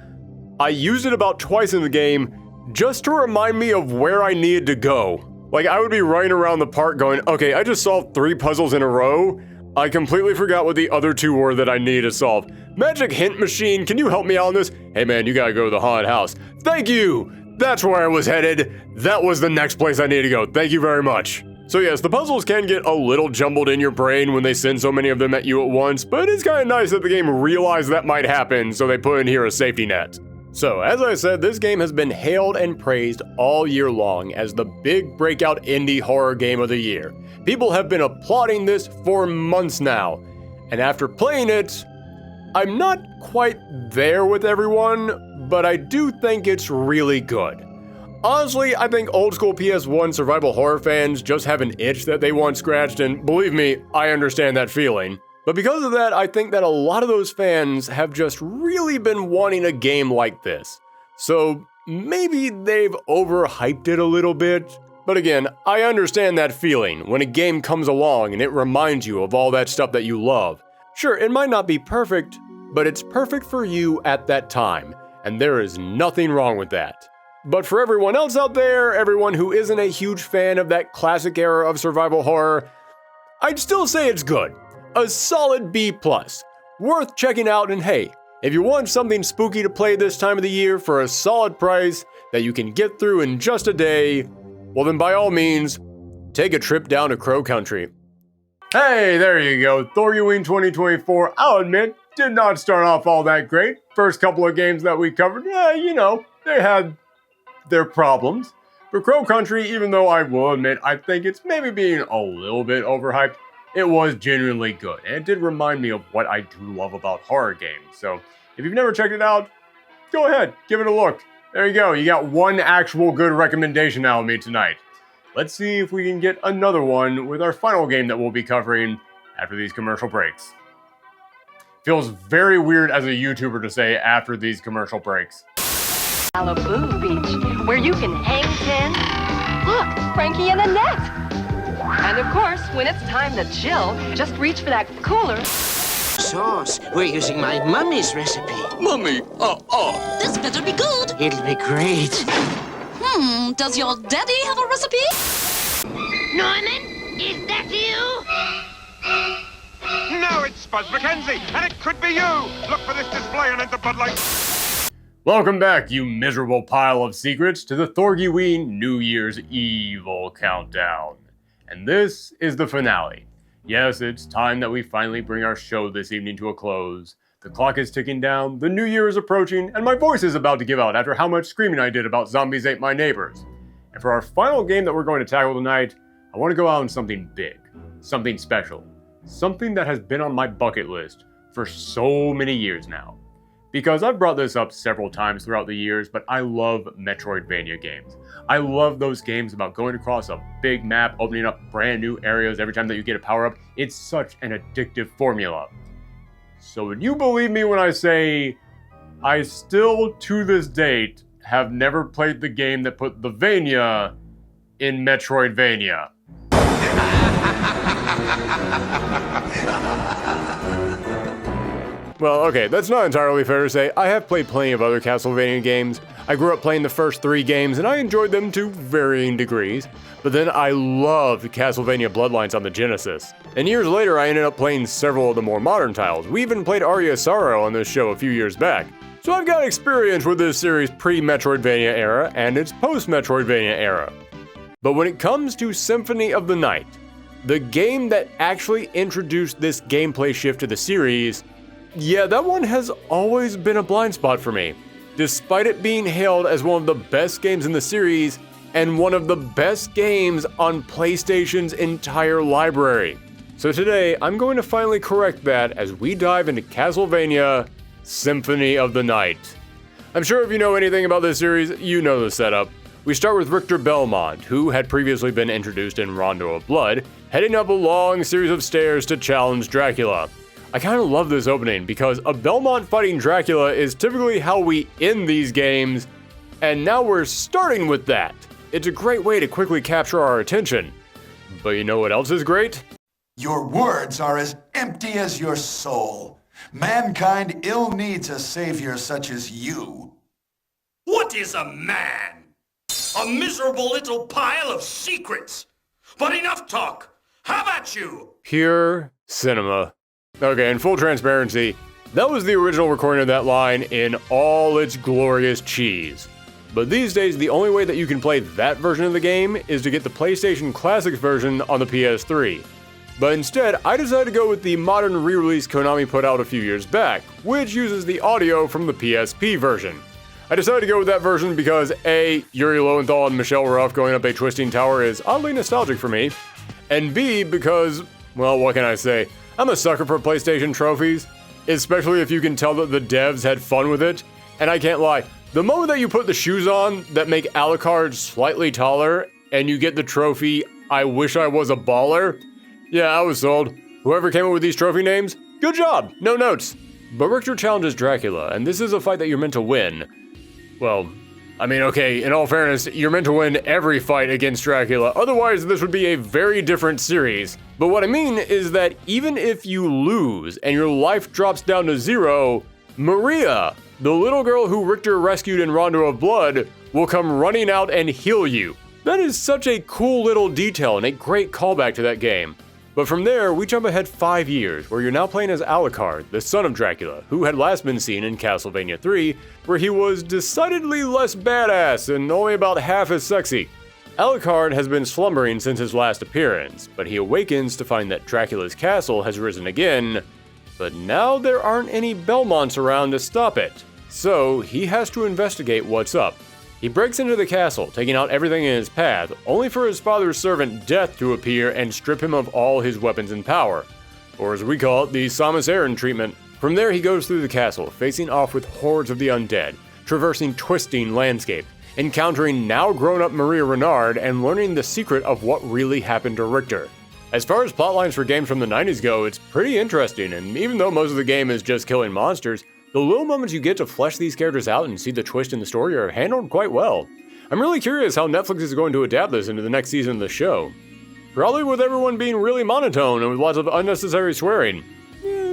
I used it about twice in the game just to remind me of where I needed to go. Like, I would be running around the park going, okay, I just solved 3 puzzles in a row. I completely forgot what the other 2 were that I needed to solve. Magic hint machine, can you help me out on this? Hey man, you gotta go to the haunted house. Thank you! That's where I was headed. That was the next place I need to go. Thank you very much. So yes, the puzzles can get a little jumbled in your brain when they send so many of them at you at once, but it's kind of nice that the game realized that might happen, so they put in here a safety net. So, as I said, this game has been hailed and praised all year long as the big breakout indie horror game of the year. People have been applauding this for months now, and after playing it, I'm not quite there with everyone, but I do think it's really good. Honestly, I think old school PS1 survival horror fans just have an itch that they want scratched, and believe me, I understand that feeling. But because of that, I think that a lot of those fans have just really been wanting a game like this. So maybe they've overhyped it a little bit. But again, I understand that feeling when a game comes along and it reminds you of all that stuff that you love. Sure, it might not be perfect, but it's perfect for you at that time, and there is nothing wrong with that. But for everyone else out there, everyone who isn't a huge fan of that classic era of survival horror, I'd still say it's good. A solid B+. Worth checking out, and hey, if you want something spooky to play this time of the year for a solid price that you can get through in just a day, well then by all means, take a trip down to Crow Country. Hey, there you go, Thorgiween 2024, I'll admit, did not start off all that great. First couple of games that we covered, you know, they had their problems. For Crow Country, even though I will admit I think it's maybe being a little bit overhyped, it was genuinely good, and it did remind me of what I do love about horror games. So, if you've never checked it out, go ahead, give it a look. There you go, you got one actual good recommendation out of me tonight. Let's see if we can get another one with our final game that we'll be covering after these commercial breaks. Feels very weird as a YouTuber to say after these commercial breaks. Malibu Beach, where you can hang 10. Look, Frankie and Annette. And of course, when it's time to chill, just reach for that cooler. Sauce, we're using my mummy's recipe. Mummy, This better be good. It'll be great. Does your daddy have a recipe? Norman, is that you? No, it's Buzz McKenzie, and it could be you! Look for this display and enter Bud Light. Welcome back, you miserable pile of secrets, to the Thorgiween New Year's Evil Countdown. And this is the finale. Yes, it's time that we finally bring our show this evening to a close. The clock is ticking down, the new year is approaching, and my voice is about to give out after how much screaming I did about Zombies Ate My Neighbors. And for our final game that we're going to tackle tonight, I want to go out on something big, something special, something that has been on my bucket list for so many years now. Because I've brought this up several times throughout the years, but I love Metroidvania games. I love those games about going across a big map, opening up brand new areas every time that you get a power-up. It's such an addictive formula. So would you believe me when I say I still, to this date, have never played the game that put the Vania in Metroidvania? Well, okay, that's not entirely fair to say. I have played plenty of other Castlevania games. I grew up playing the first 3 games, and I enjoyed them to varying degrees. But then I loved Castlevania Bloodlines on the Genesis. And years later, I ended up playing several of the more modern titles. We even played Aria Sorrow on this show a few years back. So I've got experience with this series' pre-Metroidvania era and its post-Metroidvania era. But when it comes to Symphony of the Night, the game that actually introduced this gameplay shift to the series, yeah, that one has always been a blind spot for me. Despite it being hailed as one of the best games in the series, and one of the best games on PlayStation's entire library. So today, I'm going to finally correct that as we dive into Castlevania Symphony of the Night. I'm sure if you know anything about this series, you know the setup. We start with Richter Belmont, who had previously been introduced in Rondo of Blood, heading up a long series of stairs to challenge Dracula. I kind of love this opening because a Belmont fighting Dracula is typically how we end these games, and now we're starting with that. It's a great way to quickly capture our attention. But you know what else is great? Your words are as empty as your soul. Mankind ill needs a savior such as you. What is a man? A miserable little pile of secrets. But enough talk. How about you? Pure cinema. Okay, in full transparency, that was the original recording of that line in all its glorious cheese. But these days, the only way that you can play that version of the game is to get the PlayStation Classics version on the PS3. But instead, I decided to go with the modern re-release Konami put out a few years back, which uses the audio from the PSP version. I decided to go with that version because A, Yuri Lowenthal and Michelle Ruff going up a twisting tower is oddly nostalgic for me, and B, because, well, what can I say? I'm a sucker for PlayStation trophies, especially if you can tell that the devs had fun with it, and I can't lie, the moment that you put the shoes on that make Alucard slightly taller, and you get the trophy, I wish I was a baller, yeah, I was sold. Whoever came up with these trophy names, good job, no notes. But Richter challenges Dracula, and this is a fight that you're meant to win. Well, I mean, okay, in all fairness, you're meant to win every fight against Dracula, otherwise this would be a very different series. But what I mean is that even if you lose and your life drops down to 0, Maria, the little girl who Richter rescued in Rondo of Blood, will come running out and heal you. That is such a cool little detail and a great callback to that game. But from there, we jump ahead 5 years, where you're now playing as Alucard, the son of Dracula, who had last been seen in Castlevania 3, where he was decidedly less badass and only about half as sexy. Alucard has been slumbering since his last appearance, but he awakens to find that Dracula's castle has risen again, but now there aren't any Belmonts around to stop it, so he has to investigate what's up. He breaks into the castle, taking out everything in his path, only for his father's servant Death to appear and strip him of all his weapons and power. Or as we call it, the Samus Aran treatment. From there he goes through the castle, facing off with hordes of the undead, traversing twisting landscape, encountering now grown-up Maria Renard, and learning the secret of what really happened to Richter. As far as plotlines for games from the 90s go, it's pretty interesting, and even though most of the game is just killing monsters, the little moments you get to flesh these characters out and see the twist in the story are handled quite well. I'm really curious how Netflix is going to adapt this into the next season of the show. Probably with everyone being really monotone and with lots of unnecessary swearing.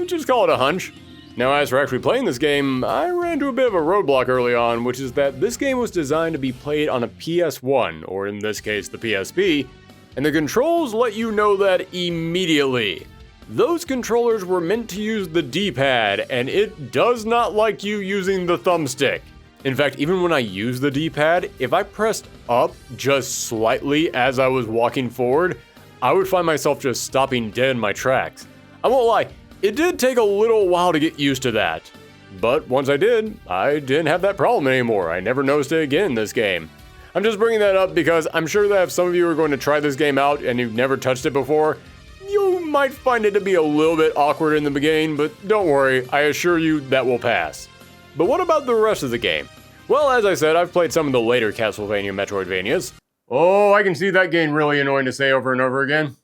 Just call it a hunch. Now as for actually playing this game, I ran into a bit of a roadblock early on, which is that this game was designed to be played on a PS1, or in this case the PSP, and the controls let you know that immediately. Those controllers were meant to use the D-pad, and it does not like you using the thumbstick. In fact, even when I use the D-pad, if I pressed up just slightly as I was walking forward, I would find myself just stopping dead in my tracks. I won't lie, it did take a little while to get used to that. But once I didn't have that problem anymore. I never noticed it again in this game. I'm just bringing that up because I'm sure that if some of you are going to try this game out and you've never touched it before, you might find it to be a little bit awkward in the beginning, but don't worry, I assure you that will pass. But what about the rest of the game? Well, as I said, I've played some of the later Castlevania Metroidvanias. Oh, I can see that game really annoying to say over and over again.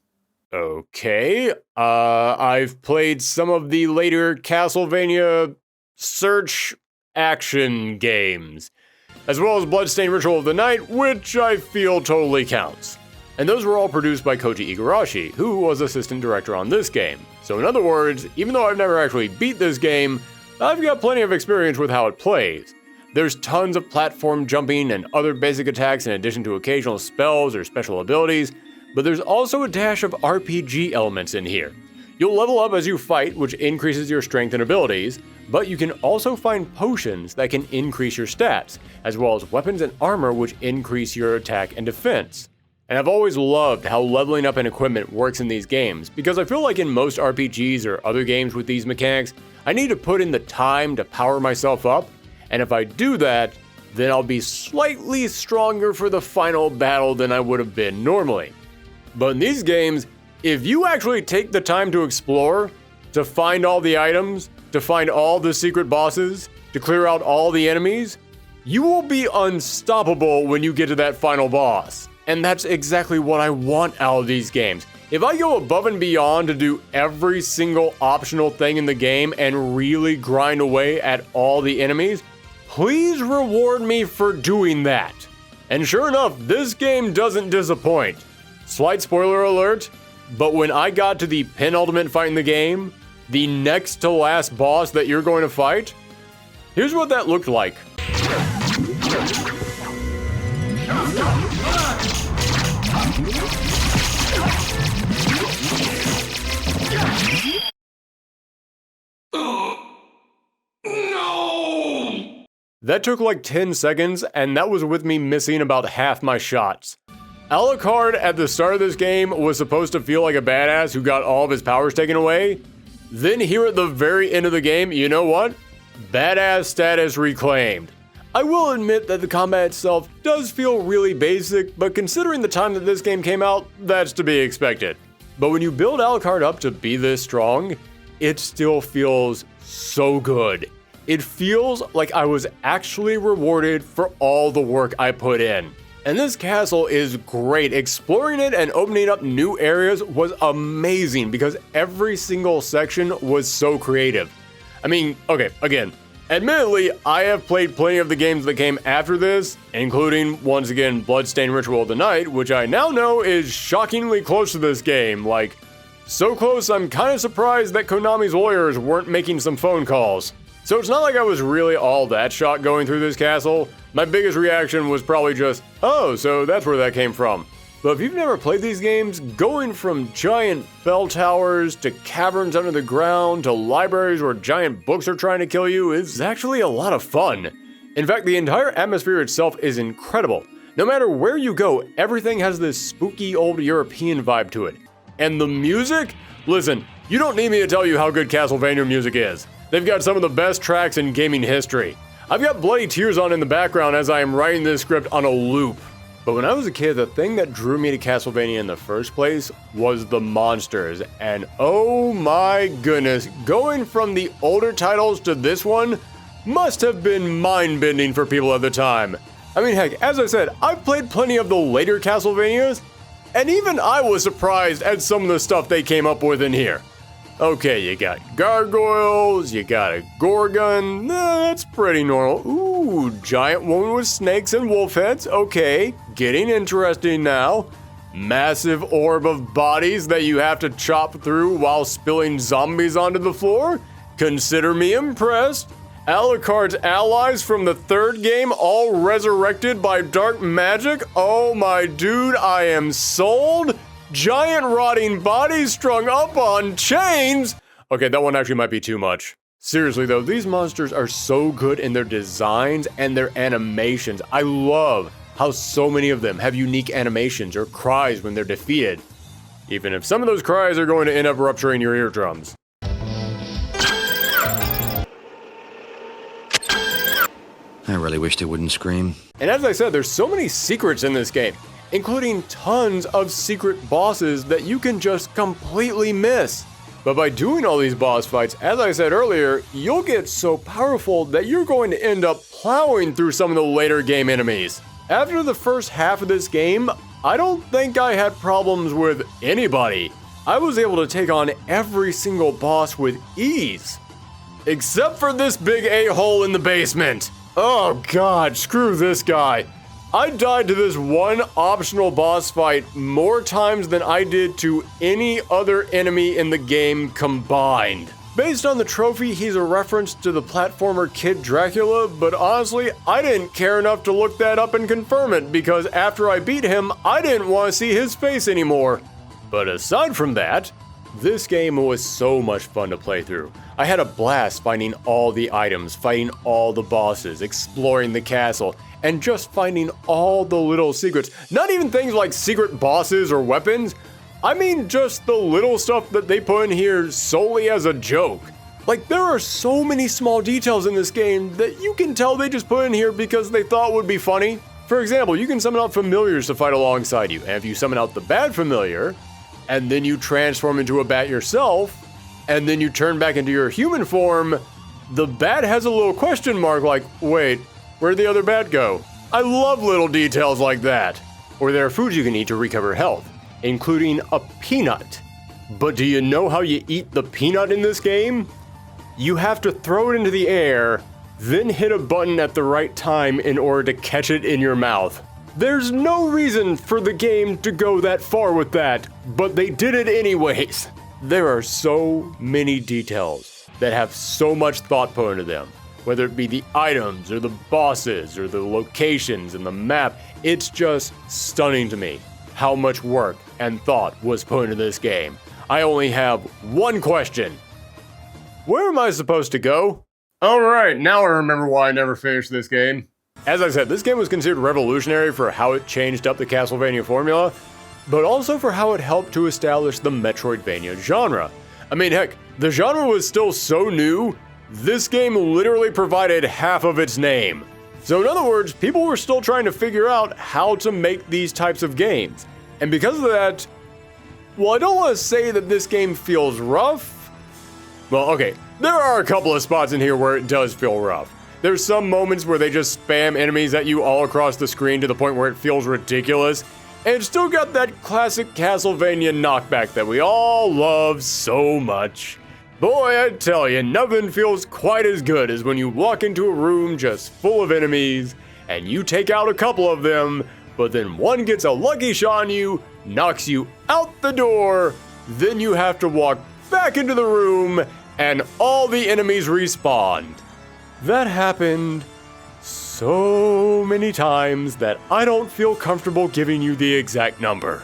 Okay, I've played some of the later Castlevania search action games, as well as Bloodstained Ritual of the Night, which I feel totally counts. And those were all produced by Koji Igarashi, who was assistant director on this game. So in other words, even though I've never actually beat this game, I've got plenty of experience with how it plays. There's tons of platform jumping and other basic attacks in addition to occasional spells or special abilities, but there's also a dash of RPG elements in here. You'll level up as you fight, which increases your strength and abilities, but you can also find potions that can increase your stats, as well as weapons and armor which increase your attack and defense. And I've always loved how leveling up and equipment works in these games, because I feel like in most RPGs or other games with these mechanics, I need to put in the time to power myself up, and if I do that, then I'll be slightly stronger for the final battle than I would have been normally. But in these games, if you actually take the time to explore, to find all the items, to find all the secret bosses, to clear out all the enemies, you will be unstoppable when you get to that final boss. And that's exactly what I want out of these games. If I go above and beyond to do every single optional thing in the game and really grind away at all the enemies, please reward me for doing that. And sure enough, this game doesn't disappoint. Slight spoiler alert, but when I got to the penultimate fight in the game, the next to last boss that you're going to fight, here's what that looked like. No! That took like 10 seconds, and that was with me missing about half my shots. Alucard at the start of this game was supposed to feel like a badass who got all of his powers taken away. Then here at the very end of the game, you know what? Badass status reclaimed. I will admit that the combat itself does feel really basic, but considering the time that this game came out, that's to be expected. But when you build Alucard up to be this strong, it still feels so good. It feels like I was actually rewarded for all the work I put in. And this castle is great. Exploring it and opening up new areas was amazing because every single section was so creative. I mean, okay, again, admittedly, I have played plenty of the games that came after this, including, once again, Bloodstained Ritual of the Night, which I now know is shockingly close to this game. Like, so close I'm kind of surprised that Konami's lawyers weren't making some phone calls. So it's not like I was really all that shocked going through this castle. My biggest reaction was probably just, oh, so that's where that came from. But if you've never played these games, going from giant bell towers to caverns under the ground to libraries where giant books are trying to kill you is actually a lot of fun. In fact, the entire atmosphere itself is incredible. No matter where you go, everything has this spooky old European vibe to it. And the music? Listen, you don't need me to tell you how good Castlevania music is. They've got some of the best tracks in gaming history. I've got Bloody Tears on in the background as I am writing this script on a loop. But when I was a kid, the thing that drew me to Castlevania in the first place was the monsters. And oh my goodness, going from the older titles to this one must have been mind-bending for people at the time. I mean, heck, as I said, I've played plenty of the later Castlevanias, and even I was surprised at some of the stuff they came up with in here. Okay, you got gargoyles, you got a gorgon, that's pretty normal. Ooh, giant woman with snakes and wolf heads, okay, getting interesting now. Massive orb of bodies that you have to chop through while spilling zombies onto the floor? Consider me impressed. Alucard's allies from the third game all resurrected by dark magic? Oh my dude, I am sold. Giant rotting bodies strung up on chains? Okay, that one actually might be too much. Seriously though, these monsters are so good in their designs and their animations. I love how so many of them have unique animations or cries when they're defeated, even if some of those cries are going to end up rupturing your eardrums. I really wish they wouldn't scream. And as I said, there's so many secrets in this game, including tons of secret bosses that you can just completely miss. But by doing all these boss fights, as I said earlier, you'll get so powerful that you're going to end up plowing through some of the later game enemies. After the first half of this game, I don't think I had problems with anybody. I was able to take on every single boss with ease. Except for this big a-hole in the basement. Oh god, screw this guy. I died to this one optional boss fight more times than I did to any other enemy in the game combined. Based on the trophy, he's a reference to the platformer Kid Dracula, but honestly, I didn't care enough to look that up and confirm it because after I beat him, I didn't want to see his face anymore. But aside from that, this game was so much fun to play through. I had a blast finding all the items, fighting all the bosses, exploring the castle, and just finding all the little secrets. Not even things like secret bosses or weapons. I mean just the little stuff that they put in here solely as a joke. Like, there are so many small details in this game that you can tell they just put in here because they thought would be funny. For example, you can summon out familiars to fight alongside you, and if you summon out the bad familiar, and then you transform into a bat yourself, and then you turn back into your human form, the bat has a little question mark like, wait, where'd the other bat go? I love little details like that. Or there are foods you can eat to recover health, including a peanut. But do you know how you eat the peanut in this game? You have to throw it into the air, then hit a button at the right time in order to catch it in your mouth. There's no reason for the game to go that far with that, but they did it anyways. There are so many details that have so much thought put into them. Whether it be the items, or the bosses, or the locations and the map, it's just stunning to me how much work and thought was put into this game. I only have one question. Where am I supposed to go? Alright, now I remember why I never finished this game. As I said, this game was considered revolutionary for how it changed up the Castlevania formula, but also for how it helped to establish the Metroidvania genre. I mean, heck, the genre was still so new, this game literally provided half of its name. So in other words, people were still trying to figure out how to make these types of games. And because of that, well, I don't want to say that this game feels rough. Well, okay, there are a couple of spots in here where it does feel rough. There's some moments where they just spam enemies at you all across the screen to the point where it feels ridiculous. And it's still got that classic Castlevania knockback that we all love so much. Boy, I tell you, nothing feels quite as good as when you walk into a room just full of enemies, and you take out a couple of them, but then one gets a lucky shot on you, knocks you out the door, then you have to walk back into the room, and all the enemies respawn. That happened so many times that I don't feel comfortable giving you the exact number.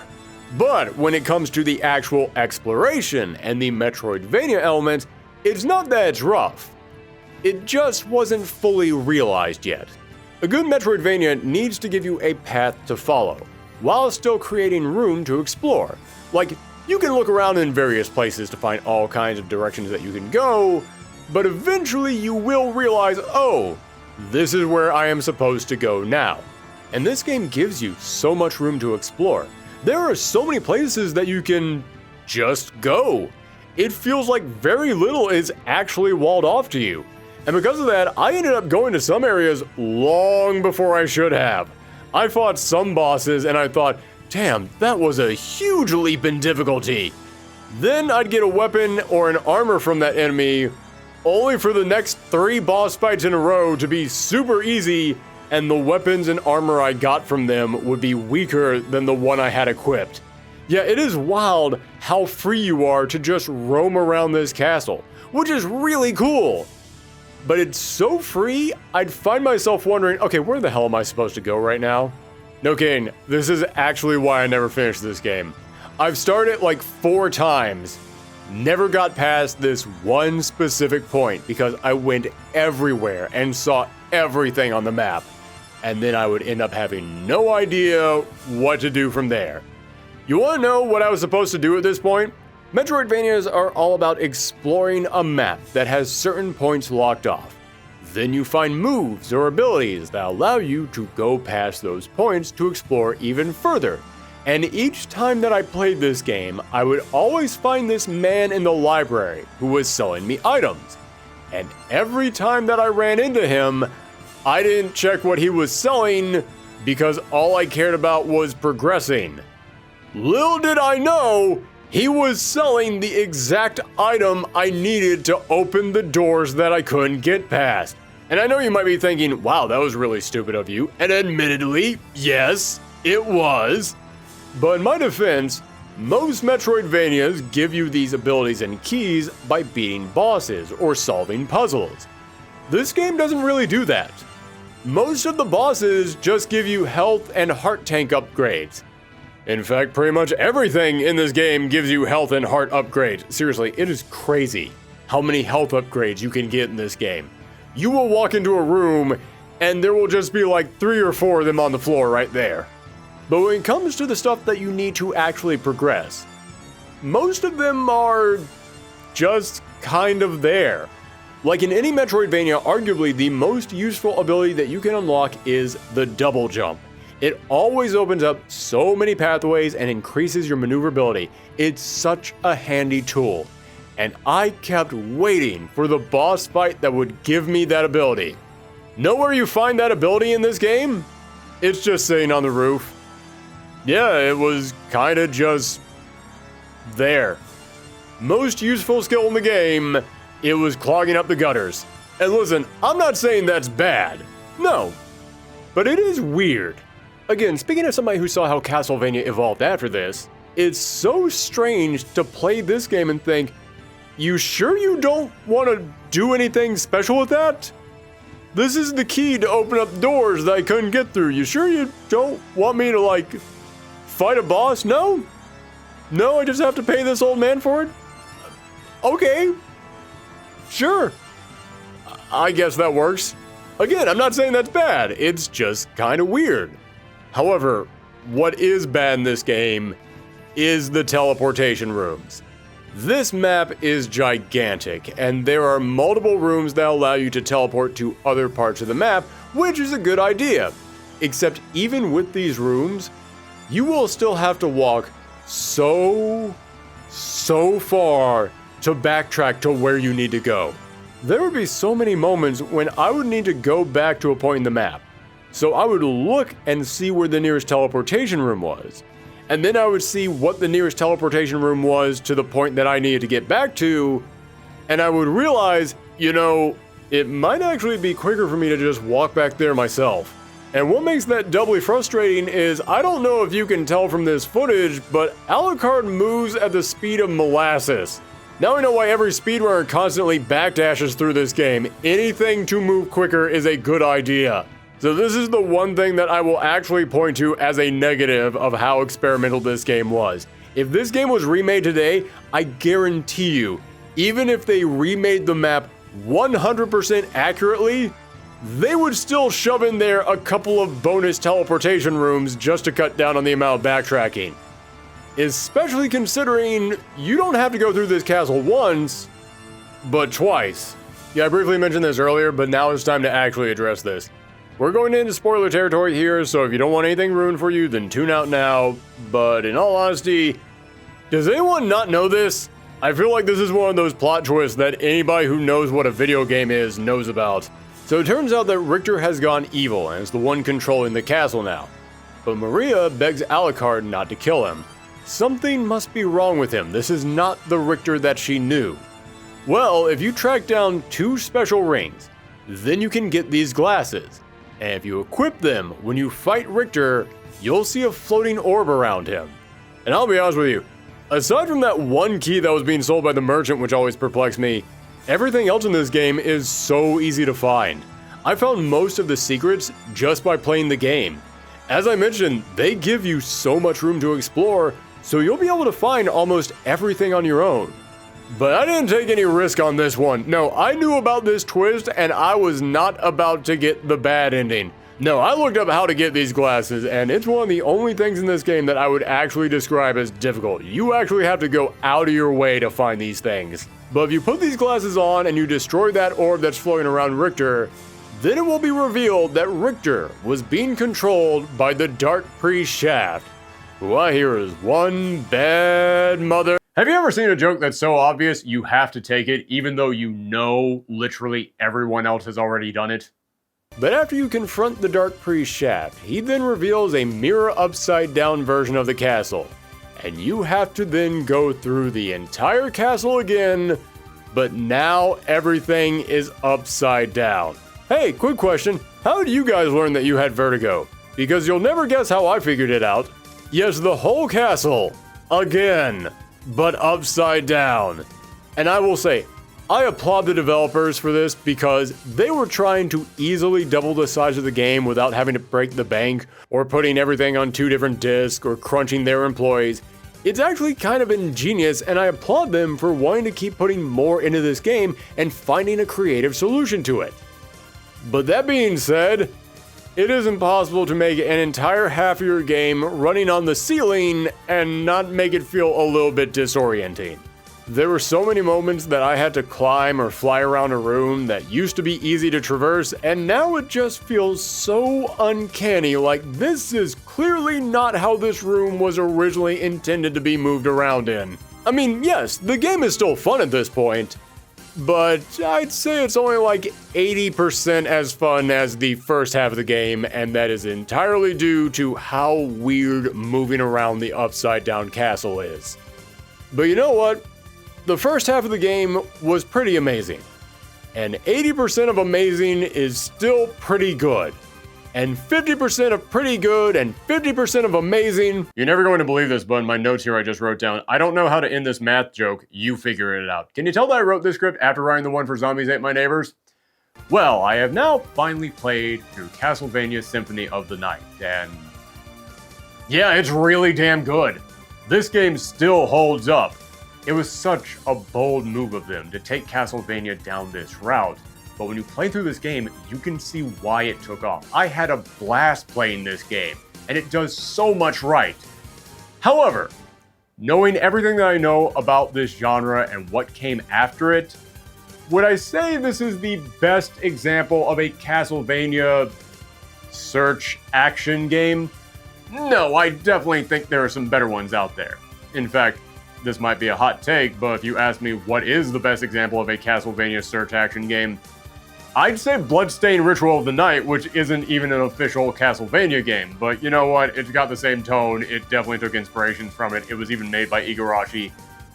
But when it comes to the actual exploration and the Metroidvania elements, it's not that it's rough. It just wasn't fully realized yet. A good Metroidvania needs to give you a path to follow, while still creating room to explore. Like, you can look around in various places to find all kinds of directions that you can go, but eventually you will realize, oh, this is where I am supposed to go now. And this game gives you so much room to explore. There are so many places that you can just go. It feels like very little is actually walled off to you. And because of that, I ended up going to some areas long before I should have. I fought some bosses and I thought, damn, that was a huge leap in difficulty. Then I'd get a weapon or an armor from that enemy, only for the next 3 boss fights in a row to be super easy, and the weapons and armor I got from them would be weaker than the one I had equipped. Yeah, it is wild how free you are to just roam around this castle, which is really cool. But it's so free, I'd find myself wondering, okay, where the hell am I supposed to go right now? No kidding, this is actually why I never finished this game. I've started it like 4 times, never got past this one specific point because I went everywhere and saw everything on the map. And then I would end up having no idea what to do from there. You want to know what I was supposed to do at this point? Metroidvanias are all about exploring a map that has certain points locked off. Then you find moves or abilities that allow you to go past those points to explore even further. And each time that I played this game, I would always find this man in the library who was selling me items. And every time that I ran into him, I didn't check what he was selling because all I cared about was progressing. Little did I know, he was selling the exact item I needed to open the doors that I couldn't get past. And I know you might be thinking, wow, that was really stupid of you. And admittedly, yes, it was. But in my defense, most Metroidvanias give you these abilities and keys by beating bosses or solving puzzles. This game doesn't really do that. Most of the bosses just give you health and heart tank upgrades. In fact, pretty much everything in this game gives you health and heart upgrades. Seriously, it is crazy how many health upgrades you can get in this game. You will walk into a room and there will just be like 3 or 4 of them on the floor right there. But when it comes to the stuff that you need to actually progress, most of them are just kind of there. Like in any Metroidvania, arguably the most useful ability that you can unlock is the double jump. It always opens up so many pathways and increases your maneuverability. It's such a handy tool. And I kept waiting for the boss fight that would give me that ability. Know where you find that ability in this game? It's just sitting on the roof. Yeah, it was kinda just there. Most useful skill in the game, it was clogging up the gutters. And listen, I'm not saying that's bad. No. But it is weird. Again, speaking of somebody who saw how Castlevania evolved after this, it's so strange to play this game and think, you sure you don't want to do anything special with that? This is the key to open up doors that I couldn't get through. You sure you don't want me to, like, fight a boss? No? No, I just have to pay this old man for it? Okay. Sure. I guess that works. Again, I'm not saying that's bad. It's just kind of weird. However, what is bad in this game is the teleportation rooms. This map is gigantic, and there are multiple rooms that allow you to teleport to other parts of the map, which is a good idea. Except even with these rooms, you will still have to walk so far to backtrack to where you need to go. There would be so many moments when I would need to go back to a point in the map. So I would look and see where the nearest teleportation room was. And then I would see what the nearest teleportation room was to the point that I needed to get back to. And I would realize, you know, it might actually be quicker for me to just walk back there myself. And what makes that doubly frustrating is, I don't know if you can tell from this footage, but Alucard moves at the speed of molasses. Now I know why every speedrunner constantly backdashes through this game. Anything to move quicker is a good idea. So this is the one thing that I will actually point to as a negative of how experimental this game was. If this game was remade today, I guarantee you, even if they remade the map 100% accurately, they would still shove in there a couple of bonus teleportation rooms just to cut down on the amount of backtracking. Especially considering you don't have to go through this castle once, but twice. Yeah, I briefly mentioned this earlier, but now it's time to actually address this. We're going into spoiler territory here, so if you don't want anything ruined for you, then tune out now. But in all honesty, does anyone not know this? I feel like this is one of those plot twists that anybody who knows what a video game is knows about. So it turns out that Richter has gone evil and is the one controlling the castle now. But Maria begs Alucard not to kill him. Something must be wrong with him. This is not the Richter that she knew. Well, if you track down 2 special rings, then you can get these glasses. And if you equip them, when you fight Richter, you'll see a floating orb around him. And I'll be honest with you, aside from that one key that was being sold by the merchant, which always perplexed me, everything else in this game is so easy to find. I found most of the secrets just by playing the game. As I mentioned, they give you so much room to explore, so you'll be able to find almost everything on your own. But I didn't take any risk on this one. No, I knew about this twist and I was not about to get the bad ending. No, I looked up how to get these glasses and it's one of the only things in this game that I would actually describe as difficult. You actually have to go out of your way to find these things. But if you put these glasses on and you destroy that orb that's floating around Richter, then it will be revealed that Richter was being controlled by the Dark Priest Shaft. who I hear is one bad mother. Have you ever seen a joke that's so obvious you have to take it even though you know literally everyone else has already done it? But after you confront the Dark Priest shaft, he then reveals a mirror upside down version of the castle. And you have to then go through the entire castle again, but now everything is upside down. Hey, quick question. How did you guys learn that you had vertigo? Because you'll never guess how I figured it out. Yes, the whole castle. Again. But upside down. And I will say, I applaud the developers for this because they were trying to easily double the size of the game without having to break the bank or putting everything on 2 different discs or crunching their employees. It's actually kind of ingenious, and I applaud them for wanting to keep putting more into this game and finding a creative solution to it. But that being said, it is impossible to make an entire half of your game running on the ceiling and not make it feel a little bit disorienting. There were so many moments that I had to climb or fly around a room that used to be easy to traverse, and now it just feels so uncanny, like this is clearly not how this room was originally intended to be moved around in. I mean, yes, the game is still fun at this point, but I'd say it's only like 80% as fun as the first half of the game, and that is entirely due to how weird moving around the upside down castle is. But you know what? The first half of the game was pretty amazing, and 80% of amazing is still pretty good. And 50% of pretty good and 50% of amazing. You're never going to believe this, but in my notes here I just wrote down, I don't know how to end this math joke, you figure it out. Can you tell that I wrote this script after writing the one for Zombies Ate My Neighbors? Well, I have now finally played through Castlevania Symphony of the Night, and yeah, it's really damn good. This game still holds up. It was such a bold move of them to take Castlevania down this route, but when you play through this game, you can see why it took off. I had a blast playing this game, and it does so much right. However, knowing everything that I know about this genre and what came after it, would I say this is the best example of a Castlevania search action game? No, I definitely think there are some better ones out there. In fact, this might be a hot take, but if you ask me what is the best example of a Castlevania search action game, I'd say Bloodstained Ritual of the Night, which isn't even an official Castlevania game. But you know what? It's got the same tone. It definitely took inspirations from it. It was even made by Igarashi.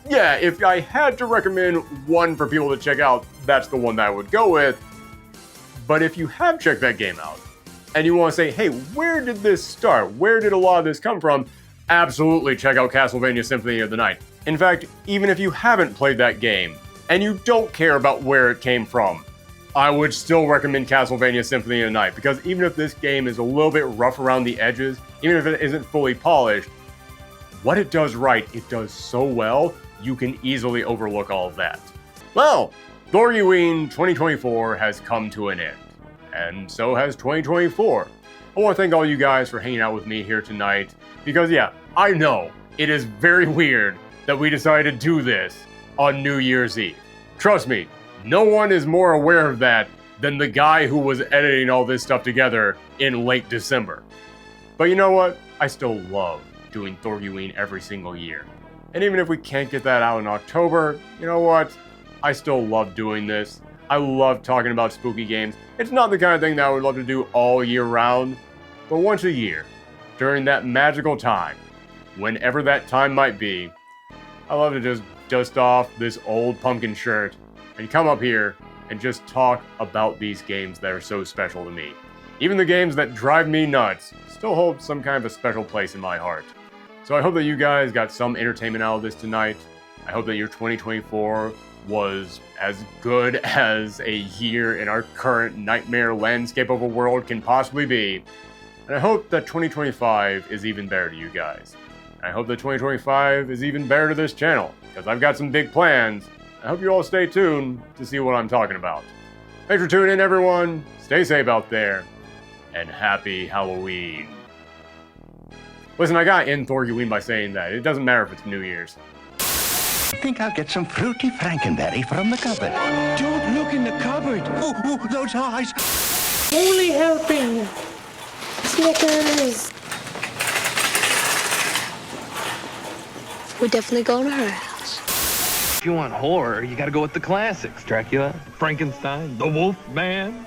Yeah, if I had to recommend one for people to check out, that's the one that I would go with. But if you have checked that game out, and you want to say, hey, where did this start? Where did a lot of this come from? Absolutely check out Castlevania Symphony of the Night. In fact, even if you haven't played that game, and you don't care about where it came from, I would still recommend Castlevania Symphony of the Night, because even if this game is a little bit rough around the edges, even if it isn't fully polished, what it does right, it does so well, you can easily overlook all of that. Well, Thorgiween 2024 has come to an end, and so has 2024. I want to thank all you guys for hanging out with me here tonight, because yeah, I know it is very weird that we decided to do this on New Year's Eve. Trust me, no one is more aware of that than the guy who was editing all this stuff together in late December. But you know what? I still love doing Thorgiween every single year. And even if we can't get that out in October, you know what? I still love doing this. I love talking about spooky games. It's not the kind of thing that I would love to do all year round, but once a year, during that magical time, whenever that time might be, I love to just dust off this old pumpkin shirt and come up here and just talk about these games that are so special to me. Even the games that drive me nuts still hold some kind of a special place in my heart. So I hope that you guys got some entertainment out of this tonight. I hope that your 2024 was as good as a year in our current nightmare landscape of a world can possibly be. And I hope that 2025 is even better to you guys. And I hope that 2025 is even better to this channel, because I've got some big plans. I hope you all stay tuned to see what I'm talking about. Thanks for tuning in, everyone. Stay safe out there, and happy Halloween. Listen, I gotta end Thorgiween by saying that. It doesn't matter if it's New Year's. I think I'll get some fruity frankenberry from the cupboard. Don't look in the cupboard. Oh, those eyes. Only helping. Snickers. We're definitely going to her house. If you want horror, you gotta go with the classics. Dracula, Frankenstein, the Wolf Man.